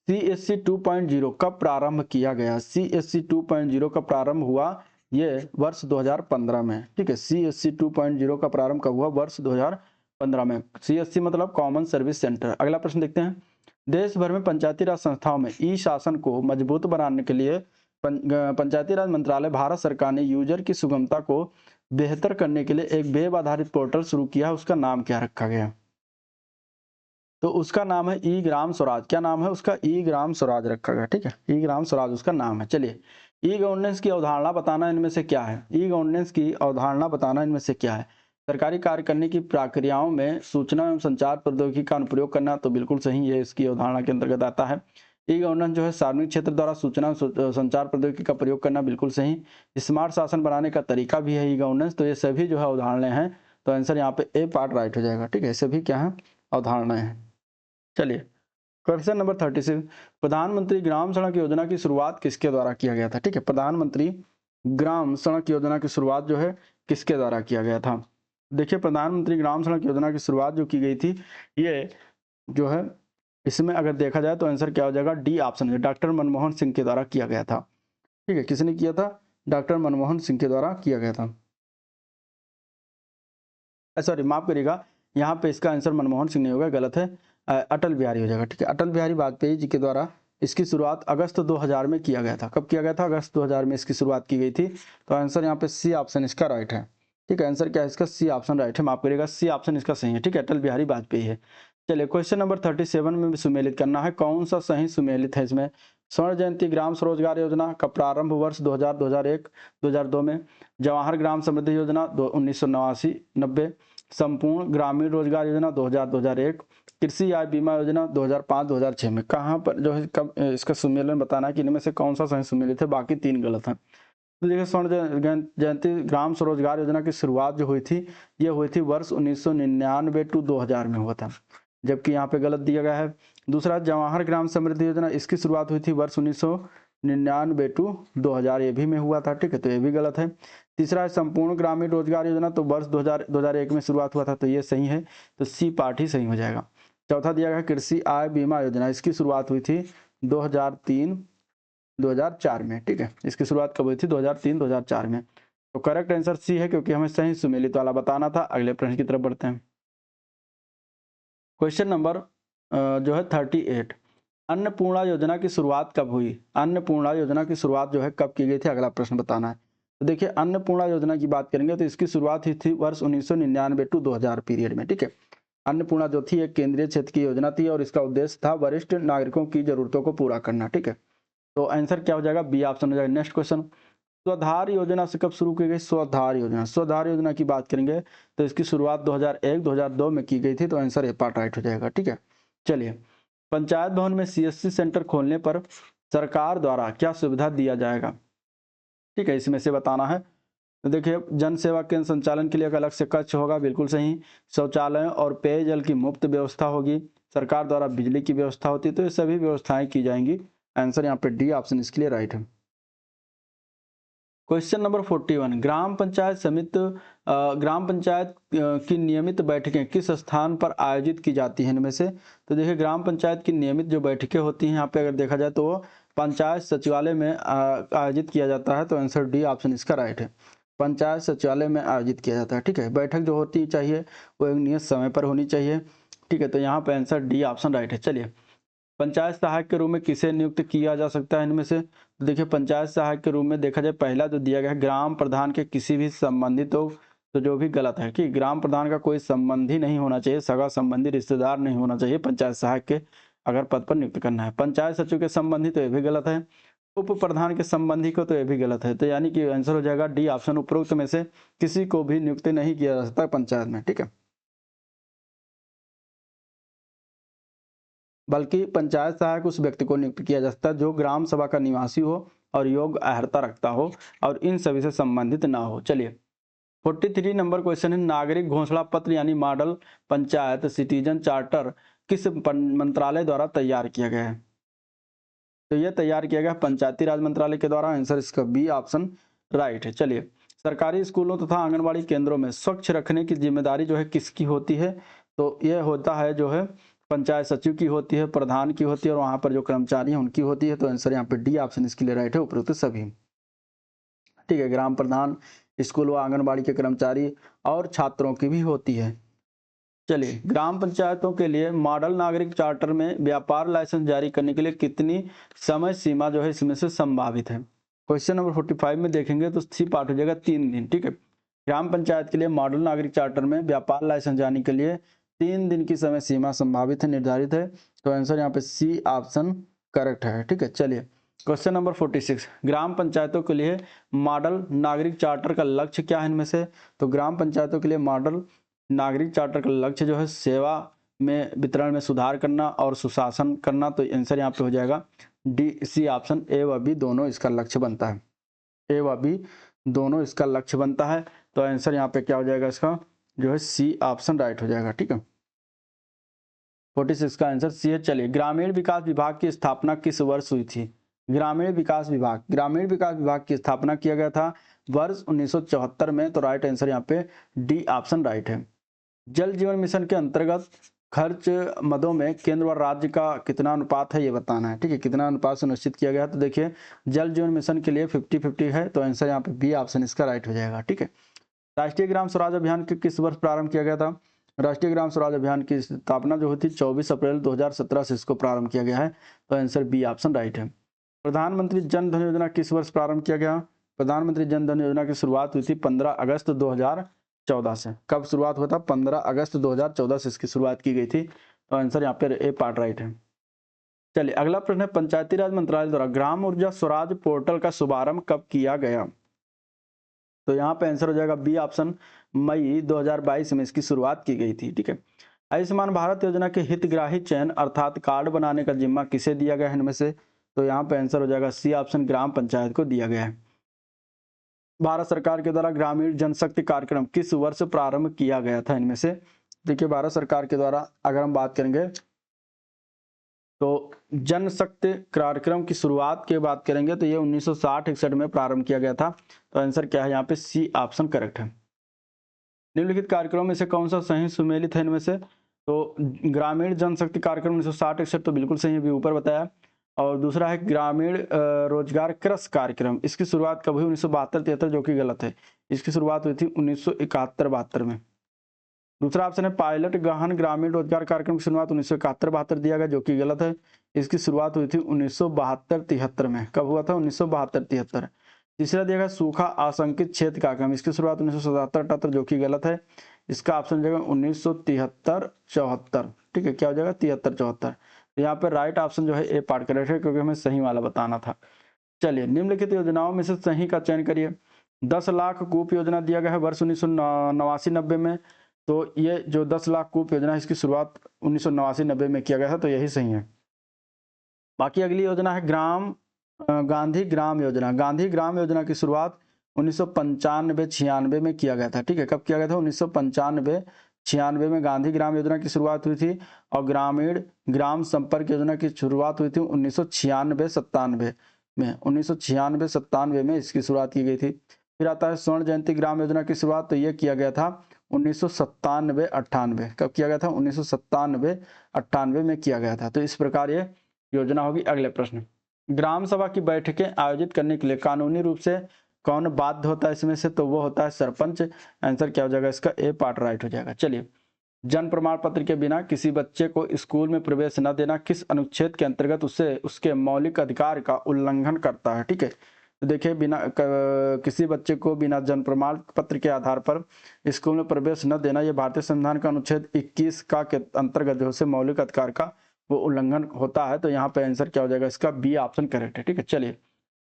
CSC 2.0 कब प्रारंभ किया गया। CSC 2.0 का प्रारंभ हुआ ये वर्ष 2015 में। ठीक है, CSC 2.0 का प्रारंभ कब हुआ, वर्ष 2015 में। CSC मतलब कॉमन सर्विस सेंटर। अगला प्रश्न देखते हैं, देश भर में पंचायती राज संस्थाओं में ई शासन को मजबूत बनाने के लिए पंचायती राज मंत्रालय भारत सरकार ने यूजर की सुगमता को बेहतर करने के लिए एक वेब आधारित पोर्टल शुरू किया। उसका नाम क्या रखा गया, तो उसका नाम है ई ग्राम स्वराज। क्या नाम है उसका, ई ग्राम स्वराज रखा गया। ठीक है, ई ग्राम स्वराज उसका नाम है। चलिए ई गवर्नेंस की अवधारणा बताना इनमें से क्या है। ई गवर्नेंस की अवधारणा बताना इनमें से क्या है, सरकारी कार्य करने की प्रक्रियाओं में सूचना एवं संचार प्रौद्योगिकी का अनुप्रयोग करना। तो बिल्कुल सही, ये इसकी अवधारणा के अंतर्गत आता है। ई गवर्नेंस जो है सार्वजनिक क्षेत्र द्वारा सूचना संचार प्रौद्योगिकी का प्रयोग करना, बिल्कुल सही। स्मार्ट शासन बनाने का तरीका भी है ई गवर्नेंस। तो ये सभी जो है अवधारणाएं हैं। तो आंसर यहाँ पे ए पार्ट राइट हो जाएगा। ठीक है, सभी क्या है, अवधारणाएं हैं। चलिए क्वेश्चन नंबर 36, प्रधानमंत्री ग्राम सड़क योजना की शुरुआत किसके द्वारा किया गया था। ठीक है, प्रधानमंत्री ग्राम सड़क योजना की शुरुआत जो है किसके द्वारा किया गया था। देखिए प्रधानमंत्री ग्राम सड़क योजना की शुरुआत जो की गई थी ये जो है इसमें अगर देखा जाए तो आंसर क्या हो जाएगा, डी ऑप्शन है, डॉक्टर मनमोहन सिंह के द्वारा किया गया था। ठीक है, किसने किया था, डॉक्टर मनमोहन सिंह के द्वारा किया गया था। सॉरी माफ करिएगा, यहाँ पे इसका आंसर मनमोहन सिंह नहीं होगा, गलत है, अटल बिहारी हो जाएगा। ठीक है, अटल बिहारी वाजपेयी जी के द्वारा इसकी शुरुआत अगस्त 2000 में किया गया था। कब किया गया था, अगस्त 2000 में इसकी शुरुआत की गई थी। तो आंसर यहाँ पे सी ऑप्शन इसका राइट है। ठीक है, आंसर क्या है इसका, सी ऑप्शन राइट है, माफ करिएगा, सी ऑप्शन इसका सही है। ठीक है, अटल बिहारी वाजपेयी है। चलिए क्वेश्चन नंबर 37 में भी सुमेलित करना है, कौन सा सही सुमेलित है इसमें। स्वर्ण जयंती ग्राम स्वरोजगार योजना का प्रारंभ वर्ष 2000, 2001, 2002 में। जवाहर ग्राम समृद्धि योजना 1989, 90। संपूर्ण ग्रामीण रोजगार योजना 2000-2001। कृषि आय बीमा योजना 2005-2006 में। कहाँ पर जो है कब इसका सुमेलन बताना है कि इनमें से कौन सा सही सुमेलित है, बाकी 3 गलत हैं। तो देखिए स्वर्ण जयंती ग्राम स्वरोजगार योजना की शुरुआत जो हुई थी, ये हुई थी वर्ष 1999 टू 2000 में हुआ था, जबकि यहाँ पे गलत दिया गया है। दूसरा जवाहर ग्राम समृद्धि योजना, इसकी शुरुआत हुई थी वर्ष 1999 टू 2000, ये भी में हुआ था। ठीक है, तो ये भी गलत है। तीसरा है संपूर्ण ग्रामीण रोजगार योजना, तो वर्ष 2001 में शुरुआत हुआ था, तो ये सही है, तो सी पार्ट ही सही हो जाएगा। चौथा दिया गया कृषि आय बीमा योजना, इसकी शुरुआत हुई थी 2003-2004 में। ठीक है, इसकी शुरुआत कब हुई थी, 2003-2004 में। तो करेक्ट आंसर सी है, क्योंकि हमें सही सुमेलित वाला बताना था। अगले प्रश्न की तरफ बढ़ते हैं। क्वेश्चन नंबर जो है 38, अन्नपूर्णा योजना की शुरुआत कब हुई। अन्नपूर्णा योजना की शुरुआत जो है कब की गई थी, अगला प्रश्न बताना है। तो देखिए अन्नपूर्णा योजना की बात करेंगे तो इसकी शुरुआत हुई थी वर्ष 1999 टू 2000 पीरियड में। ठीक है, अन्नपूर्णा जो थी एक केंद्रीय क्षेत्र की योजना थी और इसका उद्देश्य था वरिष्ठ नागरिकों की जरूरतों को पूरा करना। ठीक है, तो आंसर क्या हो जाएगा, बी ऑप्शन हो जाएगा। नेक्स्ट क्वेश्चन, स्वधार योजना से कब शुरू की गई। स्वधार योजना, स्वधार योजना की बात करेंगे तो इसकी शुरुआत 2001, 2002 में की गई थी, तो आंसर ए पार्ट राइट हो जाएगा। ठीक है, चलिए पंचायत भवन में सीएससी सेंटर खोलने पर सरकार द्वारा क्या सुविधा दिया जाएगा। ठीक है, इसमें से बताना है। तो देखिए जन सेवा केंद्र संचालन के लिए एक अलग से कक्ष होगा, बिल्कुल सही। शौचालय और पेयजल की मुफ्त व्यवस्था होगी, सरकार द्वारा बिजली की व्यवस्था होती है, तो ये सभी व्यवस्थाएं की जाएंगी। आंसर यहाँ पे डी ऑप्शन इसके लिए राइट है। क्वेश्चन नंबर 41, ग्राम पंचायत समिति ग्राम पंचायत की नियमित बैठकें किस स्थान पर आयोजित की जाती हैं इनमें से। तो देखिए ग्राम पंचायत की नियमित जो बैठकें होती हैं यहाँ पे अगर देखा जाए तो वो पंचायत सचिवालय में आयोजित किया जाता है, तो आंसर डी ऑप्शन इसका राइट है, पंचायत सचिवालय में आयोजित किया जाता है। ठीक है, बैठक जो होती चाहिए वो एक नियत समय पर होनी चाहिए। ठीक है, तो यहाँ पे आंसर डी ऑप्शन राइट है। चलिए पंचायत सहायक के रूप में किसे नियुक्त किया जा सकता है इनमें से। तो देखिए पंचायत सहायक के रूप में देखा जाए पहला जो दिया गया है ग्राम प्रधान के किसी भी संबंधित हो, तो जो भी गलत है कि ग्राम प्रधान का कोई संबंधी नहीं होना चाहिए, सगा संबंधी रिश्तेदार नहीं होना चाहिए पंचायत सहायक के अगर पद पर नियुक्त करना है। पंचायत सचिव के संबंधी, तो ये भी गलत है। उप प्रधान के संबंधी को, तो ये भी गलत है। तो यानी कि आंसर हो जाएगा डी ऑप्शन, उपरोक्त में से किसी को भी नियुक्त नहीं किया जा सकता पंचायत में। ठीक है, बल्कि पंचायत सहायक उस व्यक्ति को नियुक्त किया जा सकता है जो ग्राम सभा का निवासी हो और योग्य अर्हता रखता हो और इन सभी से संबंधित ना हो। चलिए 43 नंबर क्वेश्चन है, नागरिक घोषणा पत्र यानी मॉडल पंचायत सिटीजन चार्टर किस मंत्रालय द्वारा तैयार किया गया है। तो यह तैयार किया गया पंचायती राज मंत्रालय के द्वारा, आंसर इसका बी ऑप्शन राइट है। चलिए सरकारी स्कूलों तथा आंगनबाड़ी केंद्रों में स्वच्छ रखने की जिम्मेदारी जो है किसकी होती है। तो यह होता है जो है पंचायत सचिव की होती है, प्रधान की होती है और वहां पर जो कर्मचारी हैं उनकी होती है। तो आंसर यहाँ पे डी ऑप्शन इसके लिए राइट है, उपरोक्त सभी। ठीक है, ग्राम प्रधान, स्कूल व आंगनबाड़ी के कर्मचारी और छात्रों की भी होती है। चलिए ग्राम पंचायतों के लिए मॉडल नागरिक चार्टर में व्यापार लाइसेंस जारी करने के लिए कितनी समय सीमा जो है इसमें से संभावित है। क्वेश्चन नंबर 45 में देखेंगे तो सी पार्ट हो जाएगा 3 दिन। ठीक है, ग्राम पंचायत के लिए मॉडल नागरिक चार्टर में व्यापार लाइसेंस जारी के लिए 3 दिन की समय सीमा संभावित है, निर्धारित है। तो आंसर यहाँ पे सी ऑप्शन करेक्ट है। ठीक है, चलिए क्वेश्चन नंबर 46, ग्राम पंचायतों के लिए मॉडल नागरिक चार्टर का लक्ष्य क्या है इनमें से। तो ग्राम पंचायतों के लिए मॉडल नागरिक चार्टर का लक्ष्य जो है सेवा में वितरण में सुधार करना और सुशासन करना। तो आंसर यहाँ पे हो जाएगा डी सी ऑप्शन, ए व बी दोनों इसका लक्ष्य बनता है, ए व बी दोनों इसका लक्ष्य बनता है। तो आंसर यहाँ पे क्या हो जाएगा इसका जो है सी ऑप्शन राइट हो जाएगा। ठीक है, 46 का आंसर सी है। चलिए ग्रामीण विकास विभाग की स्थापना किस वर्ष हुई थी। ग्रामीण विकास विभाग की स्थापना किया गया था वर्ष 1974 में। तो राइट आंसर यहाँ पे डी ऑप्शन राइट है। जल जीवन मिशन के अंतर्गत खर्च मदों में केंद्र और राज्य का कितना अनुपात है ये बताना है, ठीक है। कितना अनुपात सुनिश्चित किया गया, तो देखिए जल जीवन मिशन के लिए 50-50 है, तो आंसर यहाँ पे बी ऑप्शन इसका राइट हो जाएगा, ठीक है। राष्ट्रीय ग्राम स्वराज अभियान के किस वर्ष प्रारंभ किया गया था? राष्ट्रीय ग्राम स्वराज अभियान की स्थापना जो हुई थी 24 अप्रैल 2017 से इसको प्रारंभ किया गया है, तो आंसर बी ऑप्शन राइट है। प्रधानमंत्री जन धन योजना किस वर्ष प्रारंभ किया गया? प्रधानमंत्री जन धन योजना की शुरुआत हुई थी 15 अगस्त 2014 से। कब शुरुआत हुआ था? 15 अगस्त 2014 से इसकी शुरुआत की गई थी, तो आंसर यहाँ पे ए पार्ट राइट है। चलिए अगला प्रश्न है, पंचायती राज मंत्रालय द्वारा ग्राम ऊर्जा स्वराज पोर्टल का शुभारंभ कब किया गया? तो यहाँ पे आंसर हो जाएगा बी ऑप्शन, मई 2022 में इसकी शुरुआत की गई थी, ठीक है। आयुष्मान भारत योजना के हितग्राही चयन अर्थात कार्ड बनाने का जिम्मा किसे दिया गया है इनमें से? तो यहाँ पे आंसर हो जाएगा सी ऑप्शन, ग्राम पंचायत को दिया गया है। भारत सरकार के द्वारा ग्रामीण जनशक्ति कार्यक्रम किस वर्ष प्रारंभ किया गया था इनमें से? देखिए भारत सरकार के द्वारा अगर हम बात करेंगे तो जनशक्ति कार्यक्रम की शुरुआत की बात करेंगे तो ये 1960-61 में प्रारंभ किया गया था, तो आंसर क्या है यहाँ पे सी ऑप्शन करेक्ट है। निम्नलिखित कार्यक्रम में से कौन सा सही सुमेलित है इनमें से? तो ग्रामीण जनशक्ति कार्यक्रम 1960-61 तो बिल्कुल सही अभी ऊपर बताया, और दूसरा है ग्रामीण रोजगार कृषि कार्यक्रम, इसकी शुरुआत कब हुई? 1972-73 जो कि गलत है, इसकी शुरुआत हुई थी 1971-72 में। दूसरा ऑप्शन है पायलट गहन ग्रामीण रोजगार कार्यक्रम की शुरुआत 1971-72 दिया गया, जो कि गलत है, इसकी शुरुआत हुई थी 1972-73 में। कब हुआ था? 1972-73। तीसरा दिया गया सूखा आशंकित क्षेत्र कार्यक्रम, इसकी शुरुआत 1977-78 जो कि गलत है, इसका ऑप्शन हो जाएगा 1973-74, ठीक है। क्या हो जाएगा? 73-74। यहाँ पे राइट ऑप्शन जो है ए पार्ट करेक्ट है, क्योंकि हमें सही वाला बताना था। चलिए निम्नलिखित योजनाओं में से सही का चयन करिए। 10 लाख कूप योजना दिया गया है वर्ष 1989-90 में, तो ये जो 10 लाख कूप योजना है इसकी शुरुआत 1989-90 में किया गया था, तो यही सही है। बाकी अगली योजना है गांधी ग्राम योजना। गांधी ग्राम योजना की शुरुआत 1995-96 में किया गया था, ठीक है। कब किया गया था? 1995-96 में गांधी ग्राम योजना की शुरुआत हुई थी, और ग्रामीण ग्राम संपर्क योजना की शुरुआत हुई थी 1996-97 में। 1996-97 में इसकी शुरुआत की गई थी। फिर आता है स्वर्ण जयंती ग्राम योजना की शुरुआत, तो ये किया गया था 1997-98। कब किया गया था? 1997-98 में किया गया था, तो इस प्रकार ये योजना होगी। अगले प्रश्न, ग्राम सभा की बैठकें आयोजित करने के लिए कानूनी रूप से कौन बाध्य होता है इसमें से? तो वो होता है सरपंच। आंसर क्या हो जाएगा इसका? ए पार्ट राइट हो जाएगा। चलिए, जन्म प्रमाण पत्र के बिना किसी बच्चे को स्कूल में प्रवेश न देना किस अनुच्छेद के अंतर्गत उससे उसके मौलिक अधिकार का उल्लंघन करता है? ठीक है, तो देखिए किसी बच्चे को बिना जन्म प्रमाण पत्र के आधार पर स्कूल में प्रवेश न देना, ये भारतीय संविधान का अनुच्छेद 21 का के अंतर्गत जो है मौलिक अधिकार का वो उल्लंघन होता है। तो यहाँ पे आंसर क्या हो जाएगा इसका? बी ऑप्शन करेक्ट है। ठीक है, चलिए,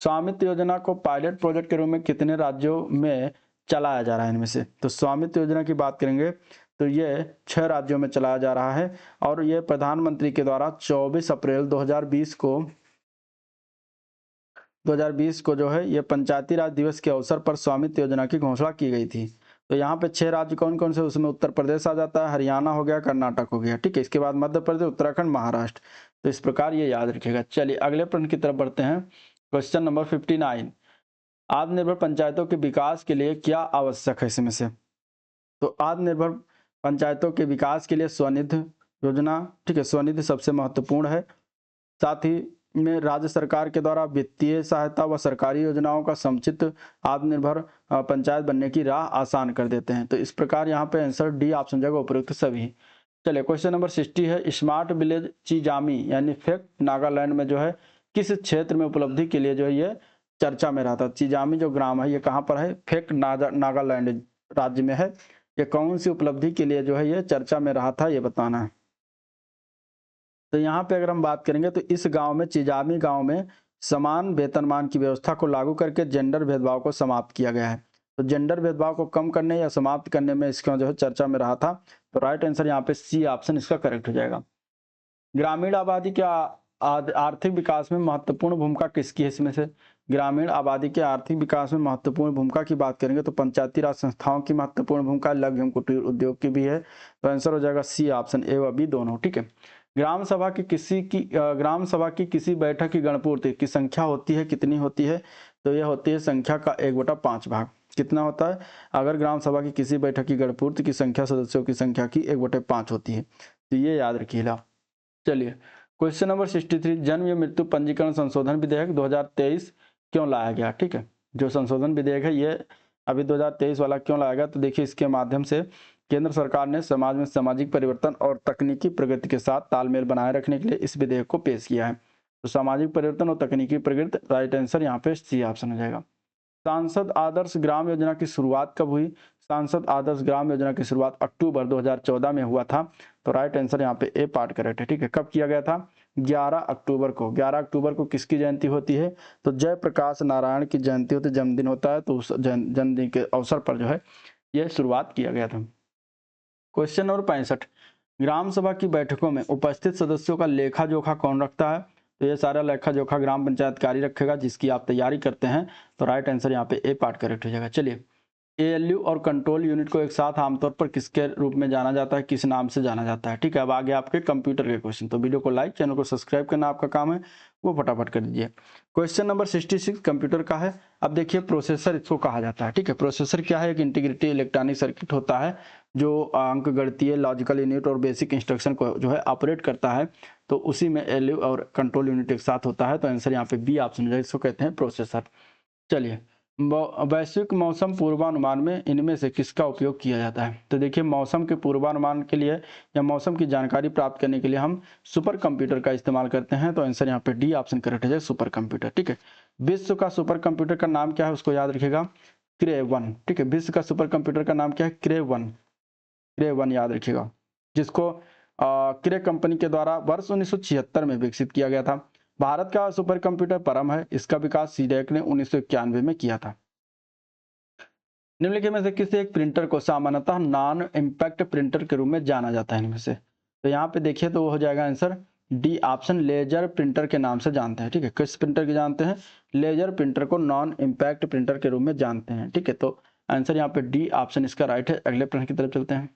स्वामित्व योजना को पायलट प्रोजेक्ट के रूप में कितने राज्यों में चलाया जा रहा है इनमें से? तो स्वामित्व योजना की बात करेंगे तो ये 6 राज्यों में चलाया जा रहा है, और ये प्रधानमंत्री के द्वारा 24 अप्रैल 2020 को जो है ये पंचायती राज दिवस के अवसर पर स्वामित्व योजना की घोषणा की गई थी। तो यहाँ पे 6 राज्य कौन कौन से? उसमें उत्तर प्रदेश आ जाता है, हरियाणा हो गया, कर्नाटक हो गया, ठीक है। इसके बाद मध्य प्रदेश, उत्तराखंड, महाराष्ट्र। तो इस प्रकार ये याद रखिएगा। चलिए अगले प्रश्न की तरफ बढ़ते हैं। क्वेश्चन नंबर 59, आत्मनिर्भर पंचायतों के विकास के लिए क्या आवश्यक है इसमें से? तो आत्मनिर्भर पंचायतों के विकास के लिए स्वनिधि योजना, ठीक है, स्वनिधि सबसे महत्वपूर्ण है। साथ ही में राज्य सरकार के द्वारा वित्तीय सहायता व सरकारी योजनाओं का समुचित आत्मनिर्भर पंचायत बनने की राह आसान कर देते हैं। तो इस प्रकार यहाँ पे आंसर डी ऑप्शन जगह उपयुक्त सभी। चलिए क्वेश्चन नंबर 60 है, स्मार्ट विलेज चिजामी यानी फेक नागालैंड में जो है किस क्षेत्र में उपलब्धि के लिए जो है ये चर्चा में रहा था? चिजामी जो ग्राम है ये कहाँ पर है? फेक नागालैंड राज्य में है। ये कौन सी उपलब्धि के लिए जो है ये चर्चा में रहा था, ये बताना है। तो यहाँ पे अगर हम बात करेंगे तो इस गांव में, चिजामी गांव में समान वेतनमान की व्यवस्था को लागू करके जेंडर भेदभाव को समाप्त किया गया है। तो जेंडर भेदभाव को कम करने या समाप्त करने में इसका जो है चर्चा में रहा था। तो राइट आंसर यहाँ पे सी ऑप्शन इसका करेक्ट हो जाएगा। ग्रामीण आबादी के आर्थिक विकास में महत्वपूर्ण भूमिका किसकी है इसमें से? ग्रामीण आबादी के आर्थिक विकास में महत्वपूर्ण भूमिका की बात करेंगे तो पंचायती राज संस्थाओं की महत्वपूर्ण भूमिका, लघु एवं कुटीर उद्योग की भी है। तो आंसर हो जाएगा सी ऑप्शन, ए व बी दोनों। ठीक है, ग्राम सभा की किसी बैठक की गणपूर्ति की संख्या होती है, कितनी होती है? तो यह होती है संख्या का 1/5 भाग। कितना होता है? अगर ग्राम सभा की किसी बैठक की गणपूर्ति की संख्या सदस्यों की संख्या की 1/5 होती है तो ये याद रखिएगा। चलिए क्वेश्चन नंबर 63, जन्म या मृत्यु पंजीकरण संशोधन विधेयक 2023 क्यों लाया गया? ठीक है, जो संशोधन विधेयक है ये अभी 2023 वाला क्यों लाया गया? तो देखिए इसके माध्यम से केंद्र सरकार ने समाज में सामाजिक परिवर्तन और तकनीकी प्रगति के साथ तालमेल बनाए रखने के लिए इस विधेयक को पेश किया है। तो सामाजिक परिवर्तन और तकनीकी प्रगति, राइट आंसर यहाँ पे सी ऑप्शन हो जाएगा। सांसद आदर्श ग्राम योजना की शुरुआत कब हुई? सांसद आदर्श ग्राम योजना की शुरुआत अक्टूबर 2014 में हुआ था। तो राइट आंसर यहाँ पे ए पार्ट करेक्ट है। ठीक है, कब किया गया था? 11 अक्टूबर को। 11 अक्टूबर को किसकी जयंती होती है? तो जयप्रकाश नारायण की जयंती होती है, जन्मदिन होता है। तो उस जन्मदिन के अवसर पर जो है ये शुरुआत किया गया था। क्वेश्चन नंबर 65, ग्राम सभा की बैठकों में उपस्थित सदस्यों का लेखा जोखा कौन रखता है? तो ये सारा लेखा जोखा ग्राम पंचायत कार्य रखेगा, जिसकी आप तैयारी करते हैं। तो राइट आंसर यहाँ पे ए पार्ट करेक्ट हो जाएगा। चलिए, एएलयू और कंट्रोल यूनिट को एक साथ आमतौर पर किसके रूप में जाना जाता है, किस नाम से जाना जाता है? ठीक है, अब आगे आपके कंप्यूटर के क्वेश्चन। तो वीडियो को लाइक, चैनल को सब्सक्राइब करना आपका काम है, वो फटाफट कर दीजिए। क्वेश्चन नंबर 66 कंप्यूटर का है। अब देखिए प्रोसेसर इसको कहा जाता है। ठीक है, प्रोसेसर क्या है? एक इंटीग्रेटेड इलेक्ट्रॉनिक सर्किट होता है जो अंक गणितीय, लॉजिकल यूनिट और बेसिक इंस्ट्रक्शन को जो है ऑपरेट करता है। तो उसी में एएलयू और कंट्रोल यूनिट एक साथ होता है। तो आंसर यहाँ पे बी ऑप्शन हो जाएगा, इसको कहते हैं प्रोसेसर। चलिए, वैश्विक मौसम पूर्वानुमान में इनमें से किसका उपयोग किया जाता है? तो देखिए मौसम के पूर्वानुमान के लिए या मौसम की जानकारी प्राप्त करने के लिए हम सुपर कंप्यूटर का इस्तेमाल करते हैं। तो आंसर यहाँ पे डी ऑप्शन करेक्ट है, सुपर कंप्यूटर। ठीक है, विश्व का सुपर कंप्यूटर का नाम क्या है? उसको याद रखिएगा, क्रे-1। ठीक है, विश्व का सुपर कंप्यूटर का नाम क्या है? क्रे-1। क्रे-1 याद रखिएगा, जिसको क्रे कंपनी के द्वारा वर्ष 1976 में विकसित किया गया था। भारत का सुपर कंप्यूटर परम है, इसका विकास सीडैक ने 1991 में किया था। निम्नलिखित में से किसी एक प्रिंटर को सामान्यतः नॉन इम्पैक्ट प्रिंटर के रूप में जाना जाता है इनमें से? तो यहाँ पे देखिए तो वो हो जाएगा answer D option, laser printer के नाम से जानते हैं। ठीक है, किस प्रिंटर के जानते हैं? लेजर प्रिंटर को नॉन इम्पैक्ट प्रिंटर के रूप में जानते हैं। ठीक है, तो आंसर यहाँ पे डी ऑप्शन इसका राइट है। अगले प्रश्न की तरफ चलते हैं।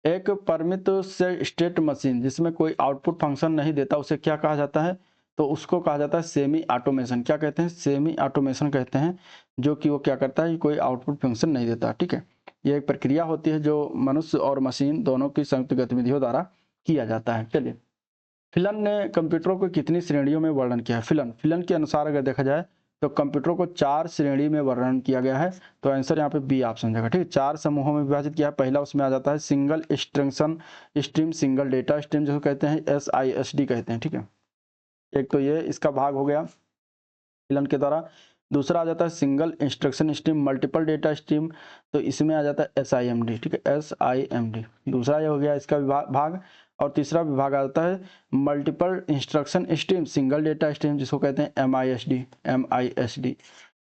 एक परिमित से स्टेट मशीन जिसमें कोई आउटपुट फंक्शन नहीं देता उसे क्या कहा जाता है? तो उसको कहा जाता है सेमी ऑटोमेशन। क्या कहते हैं? सेमी ऑटोमेशन कहते हैं, जो कि वो क्या करता है, कोई आउटपुट फंक्शन नहीं देता। ठीक है, ये एक प्रक्रिया होती है जो मनुष्य और मशीन दोनों की संयुक्त गतिविधियों द्वारा किया जाता है। चलिए, फिलन ने कंप्यूटरों को कितनी श्रेणियों में वर्णन किया है? फिलन के अनुसार अगर देखा जाए तो कंप्यूटरों को 4 श्रेणी में वर्णन किया गया है। तो आंसर यहाँ पे बी ऑप्शन जाएगा। ठीक है, 4 समूहों में विभाजित किया है। पहला उसमें आ जाता है single instruction stream, single data stream जिसको कहते हैं SISD कहते हैं। ठीक है, एक तो ये इसका भाग हो गया फिलन के द्वारा। दूसरा आ जाता है single instruction stream, multiple data stream, तो इसमें आ जाता है SIMD। ठीक है, SIMD दूसरा ये हो गया इसका भाग। और तीसरा विभाग आता है multiple instruction stream, single data stream जिसको कहते हैं MISD।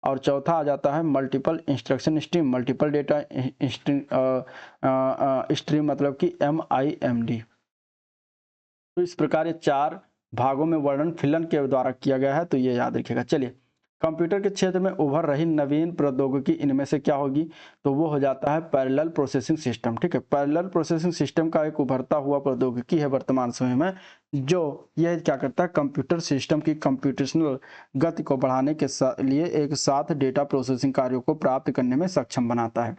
और चौथा आ जाता है multiple instruction stream, multiple data stream मतलब कि MIMD। तो इस प्रकार ये 4 भागों में वर्णन फिलन के द्वारा किया गया है। तो ये याद रखिएगा। चलिए, कंप्यूटर के क्षेत्र में उभर रही नवीन प्रौद्योगिकी इनमें से क्या होगी? तो वो हो जाता है पैरेलल प्रोसेसिंग सिस्टम। ठीक है, पैरेलल प्रोसेसिंग सिस्टम का एक उभरता हुआ प्रौद्योगिकी है वर्तमान समय में, जो यह क्या करता है, कंप्यूटर सिस्टम की कंप्यूटेशनल गति को बढ़ाने के लिए एक साथ डेटा प्रोसेसिंग कार्यों को प्राप्त करने में सक्षम बनाता है।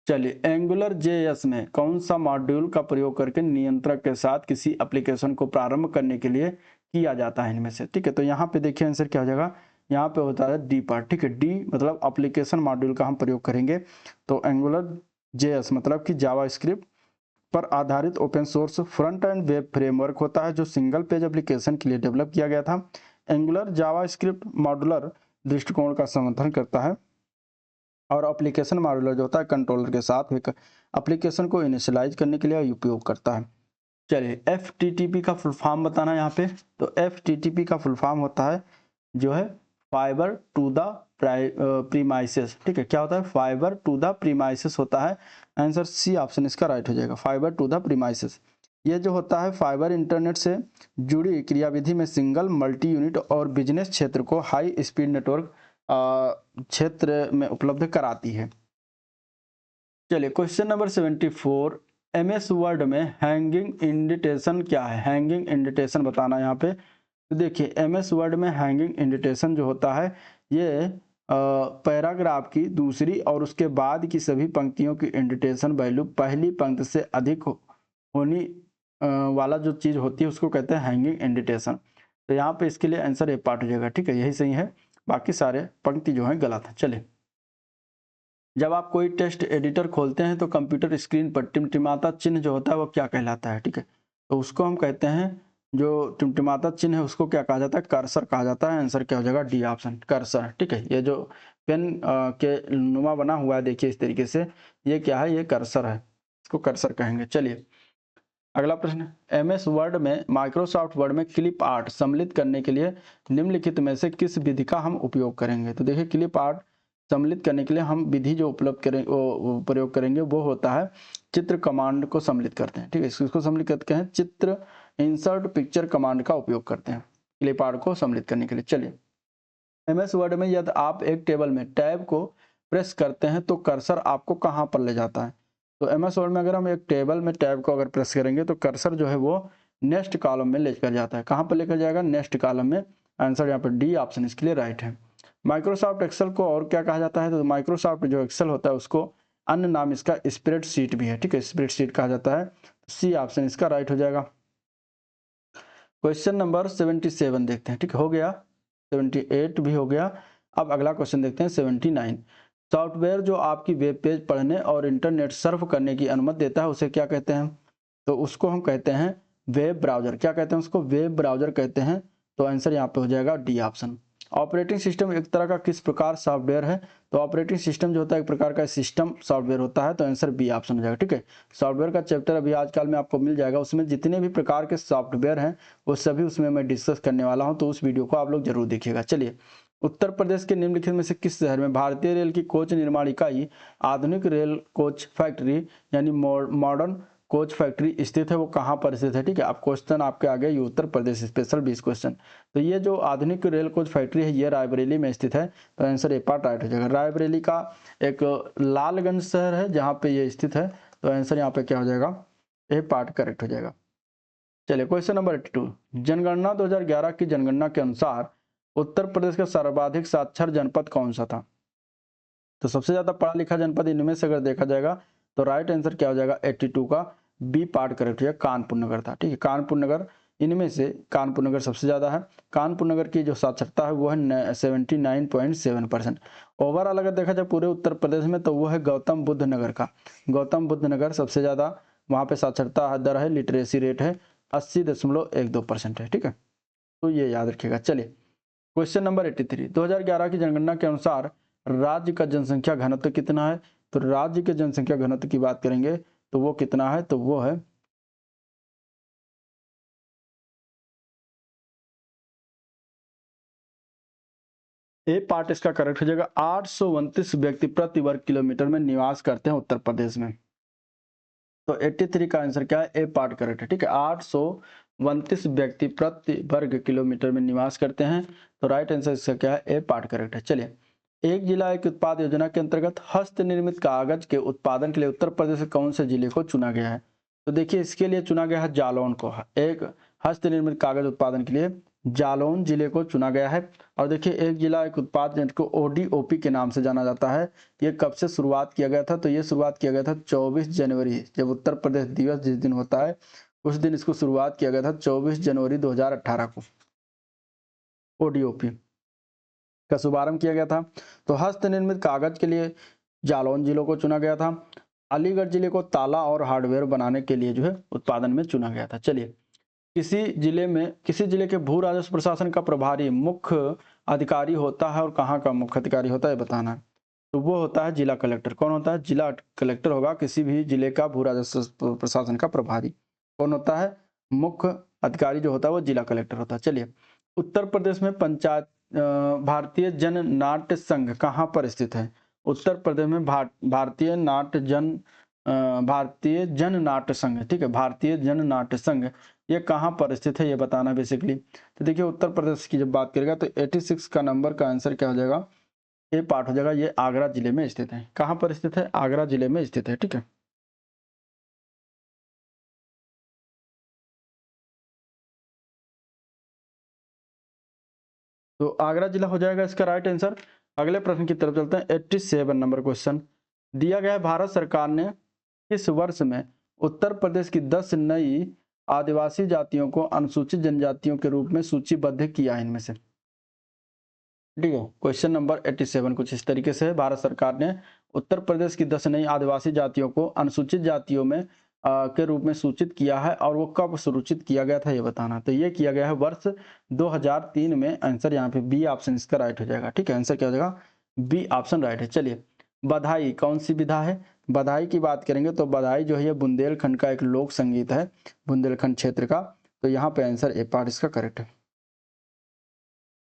चलिए, एंगुलर JS में कौन सा मॉड्यूल का प्रयोग करके नियंत्रक के साथ किसी एप्लीकेशन को प्रारंभ करने के लिए किया जाता है इनमें से? ठीक है, तो यहाँ पे देखिए आंसर क्या हो जाएगा, यहाँ पे होता है डी पार्ट। ठीक है, डी मतलब एप्लीकेशन मॉड्यूल का हम प्रयोग करेंगे। तो एंगुलर JS मतलब कि जावास्क्रिप्ट पर आधारित open source front end web framework होता है जो सिंगल पेज एप्लीकेशन के लिए डेवलप किया गया था। एंगुलर जावास्क्रिप्ट मॉड्यूलर दृष्टिकोण का समर्थन करता है और एप्लीकेशन मॉड्यूलर जो होता है कंट्रोलर के साथ एक एप्लीकेशन को इनिशियलाइज करने के लिए उपयोग करता है। चलिए, FTTP का फुल फॉर्म बताना है यहाँ पे। तो FTTP का फुल फॉर्म होता है जो है फाइबर टू द प्रीमाइसेस। ठीक है, क्या होता है? फाइबर टू द प्रीमाइसेस होता है। आंसर सी ऑप्शन इसका राइट हो जाएगा, फाइबर टू द प्रीमाइसेस। ये जो होता है फाइबर इंटरनेट से जुड़ी क्रियाविधि में सिंगल, मल्टी यूनिट और बिजनेस क्षेत्र को हाई स्पीड नेटवर्क क्षेत्र में उपलब्ध कराती है। चलिए, क्वेश्चन नंबर 74, MS वर्ड में हैंगिंग इंडेंटेशन क्या है? हैंगिंग इंडेंटेशन बताना यहाँ पे। तो देखिए, MS वर्ड में हैंगिंग इंडेंटेशन जो होता है ये पैराग्राफ की दूसरी और उसके बाद की सभी पंक्तियों की इंडेंटेशन वैल्यू पहली पंक्ति से अधिक होनी वाला जो चीज़ होती है उसको कहते हैं हैंगिंग इंडिटेशन। तो यहाँ पे इसके लिए आंसर ए पार्ट हो जाएगा, ठीक है, यही सही है, बाकी सारे पंक्ति जो है गलत है। चलिए, जब आप कोई टेक्स्ट एडिटर खोलते हैं तो कंप्यूटर स्क्रीन पर टिमटिमाता चिन्ह जो होता है वो क्या कहलाता है, ठीक है, तो उसको हम कहते हैं, जो टिमटिमाता चिन्ह है उसको क्या कहा जाता है, कर्सर कहा जाता है। आंसर क्या हो जाएगा, डी ऑप्शन, कर्सर, ठीक है। ये जो पेन के नुमा बना हुआ है देखिए इस तरीके से, ये क्या है, ये कर्सर है, इसको कर्सर कहेंगे। चलिए, अगला प्रश्न, एमएस वर्ड में, माइक्रोसॉफ्ट वर्ड में क्लिप आर्ट सम्मिलित करने के लिए निम्नलिखित में से किस विधि का हम उपयोग करेंगे। तो देखिए, क्लिप आर्ट सम्मिलित करने के लिए हम विधि जो उपलब्ध करें वो प्रयोग करेंगे वो होता है चित्र कमांड को सम्मिलित करते हैं, ठीक है, इसको सम्मिलित करते हैं चित्र इंसर्ट पिक्चर कमांड का उपयोग करते हैं क्लिप आर्ट को सम्मिलित करने के लिए। चलिए, एमएस वर्ड में यदि आप एक टेबल में टैब को प्रेस करते हैं तो कर्सर आपको कहाँ पर ले जाता है। तो एमएस वर्ड में अगर हम एक टेबल में टैब को अगर प्रेस करेंगे तो कर्सर जो है वो नेक्स्ट कॉलम में लेकर जाता है। कहाँ पर लेकर जाएगा, नेक्स्ट कॉलम में। आंसर यहाँ पर डी ऑप्शन इसके लिए राइट है। माइक्रोसॉफ्ट एक्सेल को और क्या कहा जाता है, तो माइक्रोसॉफ्ट जो एक्सेल होता है उसको अन्य नाम इसका स्प्रेडशीट भी है, ठीक है, स्प्रेडशीट कहा जाता है। सी ऑप्शन इसका राइट हो जाएगा। क्वेश्चन नंबर 77 देखते हैं, ठीक हो गया, 78 भी हो गया। अब अगला क्वेश्चन देखते हैं 79। सॉफ्टवेयर जो आपकी वेब पेज पढ़ने और इंटरनेट सर्फ करने की अनुमति देता है उसे क्या कहते हैं। तो उसको हम कहते हैं वेब ब्राउजर। क्या कहते हैं उसको, वेब ब्राउजर कहते हैं। तो आंसर यहाँ पे हो जाएगा डी ऑप्शन। ऑपरेटिंग सिस्टम एक तरह का किस प्रकार सॉफ्टवेयर है। तो ऑपरेटिंग सिस्टम जो होता है एक प्रकार का सिस्टम सॉफ्टवेयर होता है। तो आंसर बी ऑप्शन हो जाएगा, ठीक है। सॉफ्टवेयर का चैप्टर अभी आजकल में आपको मिल जाएगा, उसमें जितने भी प्रकार के सॉफ्टवेयर हैं वो सभी उसमें मैं डिस्कस करने वाला हूँ, तो उस वीडियो को आप लोग जरूर देखिएगा। चलिए, उत्तर प्रदेश के निम्नलिखित में से किस शहर में भारतीय रेल की कोच निर्माण इकाई, आधुनिक रेल कोच फैक्ट्री यानी मॉडर्न कोच फैक्ट्री स्थित है, वो कहाँ पर स्थित है, ठीक है। आप क्वेश्चन आपके आगे, ये उत्तर प्रदेश स्पेशल 20 क्वेश्चन। तो ये जो आधुनिक रेल कोच फैक्ट्री है ये रायबरेली में स्थित है। तो आंसर ए पार्ट राइट हो जाएगा। रायबरेली का एक लालगंज शहर है जहाँ पे ये स्थित है। तो आंसर यहाँ पे क्या हो जाएगा, ए पार्ट करेक्ट हो जाएगा। चलिए, क्वेश्चन नंबर 82। जनगणना 2011 की जनगणना के अनुसार उत्तर प्रदेश का सर्वाधिक साक्षर जनपद कौन सा था। तो सबसे ज्यादा पढ़ा लिखा जनपद इनमें से अगर देखा जाएगा तो राइट आंसर क्या हो जाएगा, 82 का बी पार्ट करेक्ट हो जाएगा, कानपुर नगर था, ठीक है। कानपुर नगर, इनमें से कानपुर नगर सबसे ज्यादा है। कानपुर नगर की जो साक्षरता है वो है 79.7%। ओवरऑल अगर देखा जाए पूरे उत्तर प्रदेश में तो वो है गौतम बुद्ध नगर का। गौतम बुद्ध नगर सबसे ज्यादा वहाँ पे साक्षरता दर है, लिटरेसी रेट है 80.12% है, ठीक है, तो ये याद रखिएगा। चलिए, क्वेश्चन नंबर 83। 2011 की जनगणना के अनुसार राज्य का जनसंख्या घनत्व कितना है। तो राज्य के जनसंख्या घनत्व की बात करेंगे तो वो कितना है, तो वो है ए पार्ट इसका करेक्ट हो जाएगा। 829 व्यक्ति प्रति वर्ग किलोमीटर में निवास करते हैं उत्तर प्रदेश में। तो 83 का आंसर क्या है, ए पार्ट करेक्ट है, ठीक है। 829 व्यक्ति प्रति वर्ग किलोमीटर में निवास करते हैं। तो राइट आंसर इसका क्या है, ए पार्ट करेक्ट है। चलिए, एक जिला एक उत्पाद योजना के अंतर्गत हस्त निर्मित कागज के उत्पादन के लिए उत्तर प्रदेश के कौन से जिले को चुना गया है। तो देखिए, इसके लिए चुना गया है जालौन को। एक हस्त निर्मित कागज उत्पादन के लिए जालौन जिले को चुना गया है। और देखिए, एक जिला एक उत्पाद जिसको ओडीओपी के नाम से जाना जाता है, ये कब से शुरुआत किया गया था। तो ये शुरुआत किया गया था 24 जनवरी, जब उत्तर प्रदेश दिवस जिस दिन होता है उस दिन इसको शुरुआत किया गया था, 24 जनवरी 2018 को ओडीओपी का शुभारंभ किया गया था। तो हस्त निर्मित कागज के लिए जालौन जिलों को चुना गया था। अलीगढ़ जिले को ताला और हार्डवेयर बनाने के लिए जो है उत्पादन में चुना गया था। चलिए, किसी जिले के भू राजस्व प्रशासन का प्रभारी मुख्य अधिकारी होता है और कहाँ का मुख्य अधिकारी होता है बताना है। तो वो होता है जिला कलेक्टर। कौन होता है, जिला कलेक्टर होगा किसी भी जिले का भू राजस्व प्रशासन का प्रभारी। कौन होता है, मुख्य अधिकारी जो होता है वो जिला कलेक्टर होता है। चलिए, उत्तर प्रदेश में पंचायत भारतीय जन नाट्य संघ कहाँ पर स्थित है। उत्तर प्रदेश में भारतीय जन नाट्य संघ, ठीक है, भारतीय जन नाट्य संघ ये कहाँ पर स्थित है ये बताना बेसिकली। तो देखिए, उत्तर प्रदेश की जब बात करेगा तो 86 का नंबर का आंसर क्या हो जाएगा, ए पार्ट हो जाएगा। ये आगरा जिले में स्थित है। कहाँ पर स्थित है, आगरा जिले में स्थित है, ठीक है। तो आगरा जिला हो जाएगा इसका राइट आंसर। अगले प्रश्न की तरफ चलते हैं। 87 नंबर क्वेश्चन दिया गया है, भारत सरकार ने इस वर्ष में उत्तर प्रदेश की 10 नई आदिवासी जातियों को अनुसूचित जनजातियों के रूप में सूचीबद्ध किया है इनमें से? ठीक है, क्वेश्चन नंबर 87 कुछ इस तरीके से है। भारत सरकार ने उत्तर प्रदेश की 10 नई आदिवासी जातियों को अनुसूचित जातियों में के रूप में सूचित किया है, और वो कब सूचित किया गया था ये बताना। तो ये किया गया है वर्ष 2003 में। आंसर यहाँ पे बी ऑप्शन इसका राइट हो जाएगा। ठीक है, आंसर क्या हो जाएगा? बी ऑप्शन राइट है। चलिए, बधाई कौन सी विधा है? बधाई की बात करेंगे तो बधाई जो है ये बुंदेलखंड का एक लोक संगीत है, बुंदेलखंड क्षेत्र का। तो यहाँ पे आंसर ए पार्ट इसका करेक्ट है।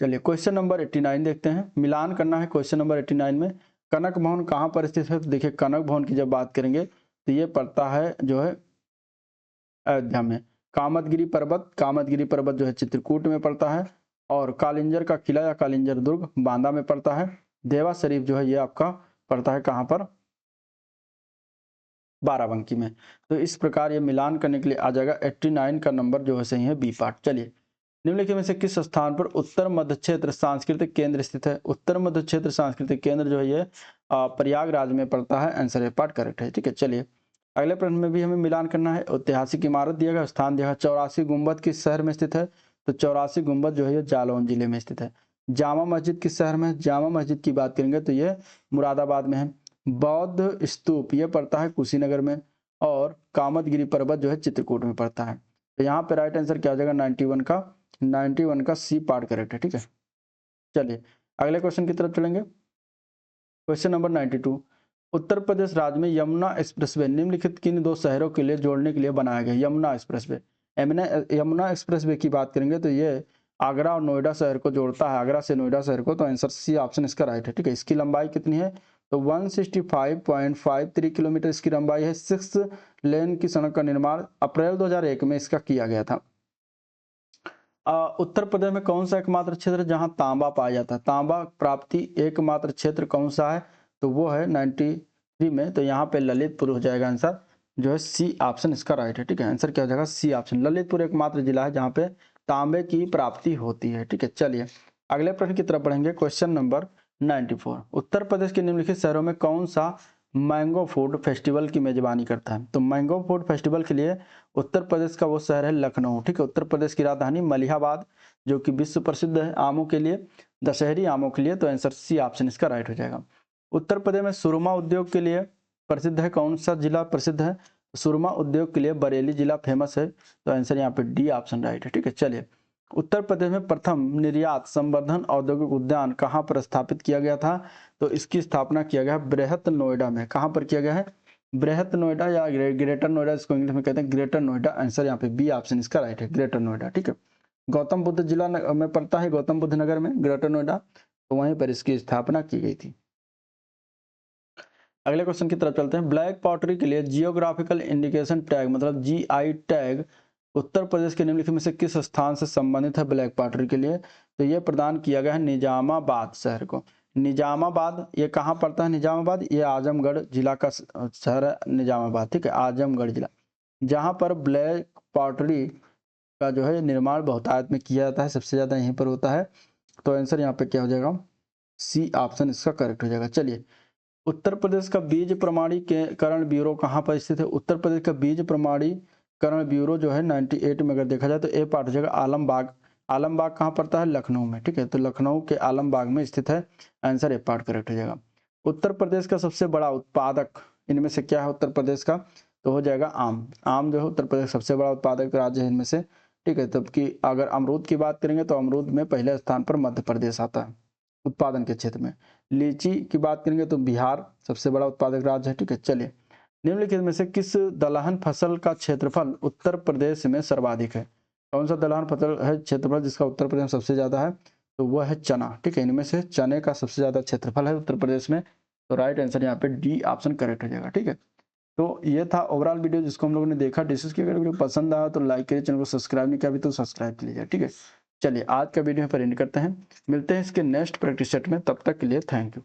चलिए, क्वेश्चन नंबर 89 देखते हैं। मिलान करना है क्वेश्चन नंबर 89 में। कनक भवन कहाँ पर स्थित है? तो देखिए, कनक भवन की जब बात करेंगे तो ये पड़ता है जो है अयोध्या में। कामतगिरी पर्वत जो है चित्रकूट में पड़ता है, और कालिंजर का किला या कालिंजर दुर्ग बांदा में पड़ता है। देवा शरीफ जो है ये आपका पड़ता है कहाँ पर? बाराबंकी में। तो इस प्रकार ये मिलान करने के लिए आ जाएगा 89 का नंबर जो है सही है बी पार्ट। चलिए, निम्नलिखित में से किस स्थान पर उत्तर मध्य क्षेत्र सांस्कृतिक केंद्र स्थित है? उत्तर मध्य क्षेत्र सांस्कृतिक केंद्र जो है ये प्रयागराज में पड़ता है। आंसर ए पार्ट करेक्ट है। ठीक है, चलिए अगले प्रश्न में भी हमें मिलान करना है। ऐतिहासिक इमारत दिया गया, स्थान दिया है 84 गुंबद किस शहर में स्थित है? तो 84 गुंबद जो है ये जालौन जिले में स्थित है। जामा मस्जिद किस शहर में है? जामा मस्जिद की बात करेंगे तो ये मुरादाबाद में है। बौद्ध स्तूप ये पड़ता है कुशीनगर में, और कामतगिरी पर्वत जो है चित्रकूट में पड़ता है। तो यहाँ पे राइट आंसर क्या हो जाएगा? 91 का सी पार्ट करेक्ट है। ठीक है, चलिए अगले क्वेश्चन की तरफ चलेंगे। क्वेश्चन नंबर 92, उत्तर प्रदेश राज्य में यमुना एक्सप्रेसवे निम्नलिखित किन दो शहरों के लिए जोड़ने के लिए बनाया गया? यमुना एक्सप्रेसवे। यमुना एक्सप्रेसवे की बात करेंगे तो ये आगरा और नोएडा शहर को जोड़ता है, आगरा से नोएडा शहर को। तो आंसर सी ऑप्शन इसका राइट है। ठीक है, इसकी लंबाई कितनी है? तो 165.53 किलोमीटर इसकी लंबाई है। 6 लेन की सड़क का निर्माण अप्रैल 2001 में इसका किया गया था। उत्तर प्रदेश में कौन सा एकमात्र क्षेत्र है जहां तांबा पाया जाता है? तांबा प्राप्ति एकमात्र क्षेत्र कौन सा है? तो वो है 93 में। तो यहाँ पे ललितपुर हो जाएगा आंसर जो है सी ऑप्शन इसका राइट है। ठीक है, आंसर क्या हो जाएगा? C option. ललितपुर एकमात्र जिला है जहाँ पे तांबे की प्राप्ति होती है। ठीक है, चलिए अगले प्रश्न की तरफ बढ़ेंगे। क्वेश्चन नंबर 94, उत्तर प्रदेश के निम्नलिखित शहरों में कौन सा मैंगो फूड फेस्टिवल की मेजबानी करता है? तो मैंगो फूड फेस्टिवल के लिए उत्तर प्रदेश का वो शहर है लखनऊ। ठीक है, उत्तर प्रदेश की राजधानी मलिहाबाद जो कि विश्व प्रसिद्ध है आमों के लिए, दशहरी आमों के लिए। तो आंसर सी ऑप्शन इसका राइट हो जाएगा। उत्तर प्रदेश में सुरमा उद्योग के लिए प्रसिद्ध है, कौन सा जिला प्रसिद्ध है? सुरमा उद्योग के लिए बरेली जिला फेमस है। तो आंसर यहाँ पे डी ऑप्शन राइट है। ठीक है, चलिए उत्तर प्रदेश में प्रथम निर्यात संवर्धन औद्योगिक उद्यान कहाँ पर स्थापित किया गया था? तो इसकी स्थापना किया गया बृहत नोएडा में। कहाँ पर किया गया है? बृहत नोएडा या ग्रेटर नोएडा, इसको इंग्लिश में कहते हैं ग्रेटर नोएडा। आंसर यहाँ पे बी ऑप्शन इसका राइट है, ग्रेटर नोएडा। ठीक है, गौतम बुद्ध जिला में पड़ता है, गौतम बुद्ध नगर में ग्रेटर नोएडा। तो वहीं पर इसकी स्थापना की गई थी। अगले क्वेश्चन की तरफ चलते हैं। ब्लैक पॉटरी के लिए जियोग्राफिकल इंडिकेशन टैग मतलब जीआई टैग उत्तर प्रदेश के निम्नलिखित में से किस स्थान से संबंधित है? ब्लैक पॉटरी के लिए तो यह प्रदान किया गया है निजामाबाद शहर को। निजामाबाद ये कहाँ पड़ता है? निजामाबाद ये आजमगढ़ जिला का शहर है निजामाबाद। ठीक है, आजमगढ़ जिला, जहाँ पर ब्लैक पॉटरी का जो है निर्माण बहुतायत में किया जाता है, सबसे ज्यादा यहीं पर होता है। तो आंसर यहाँ पे क्या हो जाएगा? सी ऑप्शन इसका करेक्ट हो जाएगा। चलिए, उत्तर प्रदेश का बीज प्रमाणीकरण ब्यूरो कहाँ पर स्थित है? उत्तर प्रदेश का बीज प्रमाणीकरण ब्यूरो जो है 98 में अगर देखा जाए तो ए पार्ट हो जाएगा आलमबाग। आलमबाग कहाँ पड़ता है? लखनऊ में। ठीक है, तो लखनऊ के आलमबाग में स्थित है। आंसर ए पार्ट करेक्ट हो जाएगा। उत्तर प्रदेश का सबसे बड़ा उत्पादक इनमें से क्या है उत्तर प्रदेश का? तो हो जाएगा आम। आम जो है उत्तर प्रदेश सबसे बड़ा उत्पादक राज्य है इनमें से। ठीक है, तब की अगर अमरूद की बात करेंगे तो अमरूद में पहले स्थान पर मध्य प्रदेश आता है उत्पादन के क्षेत्र में। लीची की बात करेंगे तो बिहार सबसे बड़ा उत्पादक राज्य है। ठीक है, चलिए निम्नलिखित में से किस दलहन फसल का क्षेत्रफल उत्तर प्रदेश में सर्वाधिक है? कौन सा दलहन फसल है क्षेत्रफल जिसका उत्तर प्रदेश में सबसे ज्यादा है? तो वह है चना। ठीक है, इनमें से चने का सबसे ज्यादा क्षेत्रफल है उत्तर प्रदेश में। तो राइट आंसर यहाँ पे डी ऑप्शन करेक्ट हो जाएगा। ठीक है, तो ये था ओवरऑल वीडियो जिसको हम लोगों ने देखा डिस्कस किया। अगर वीडियो पसंद आया तो लाइक करिए, चैनल को सब्सक्राइब नहीं किया अभी तो सब्सक्राइब कर लीजिए। ठीक है, चलिए आज का वीडियो पर एंड करते हैं, मिलते हैं इसके नेक्स्ट प्रैक्टिस सेट में। तब तक के लिए थैंक यू।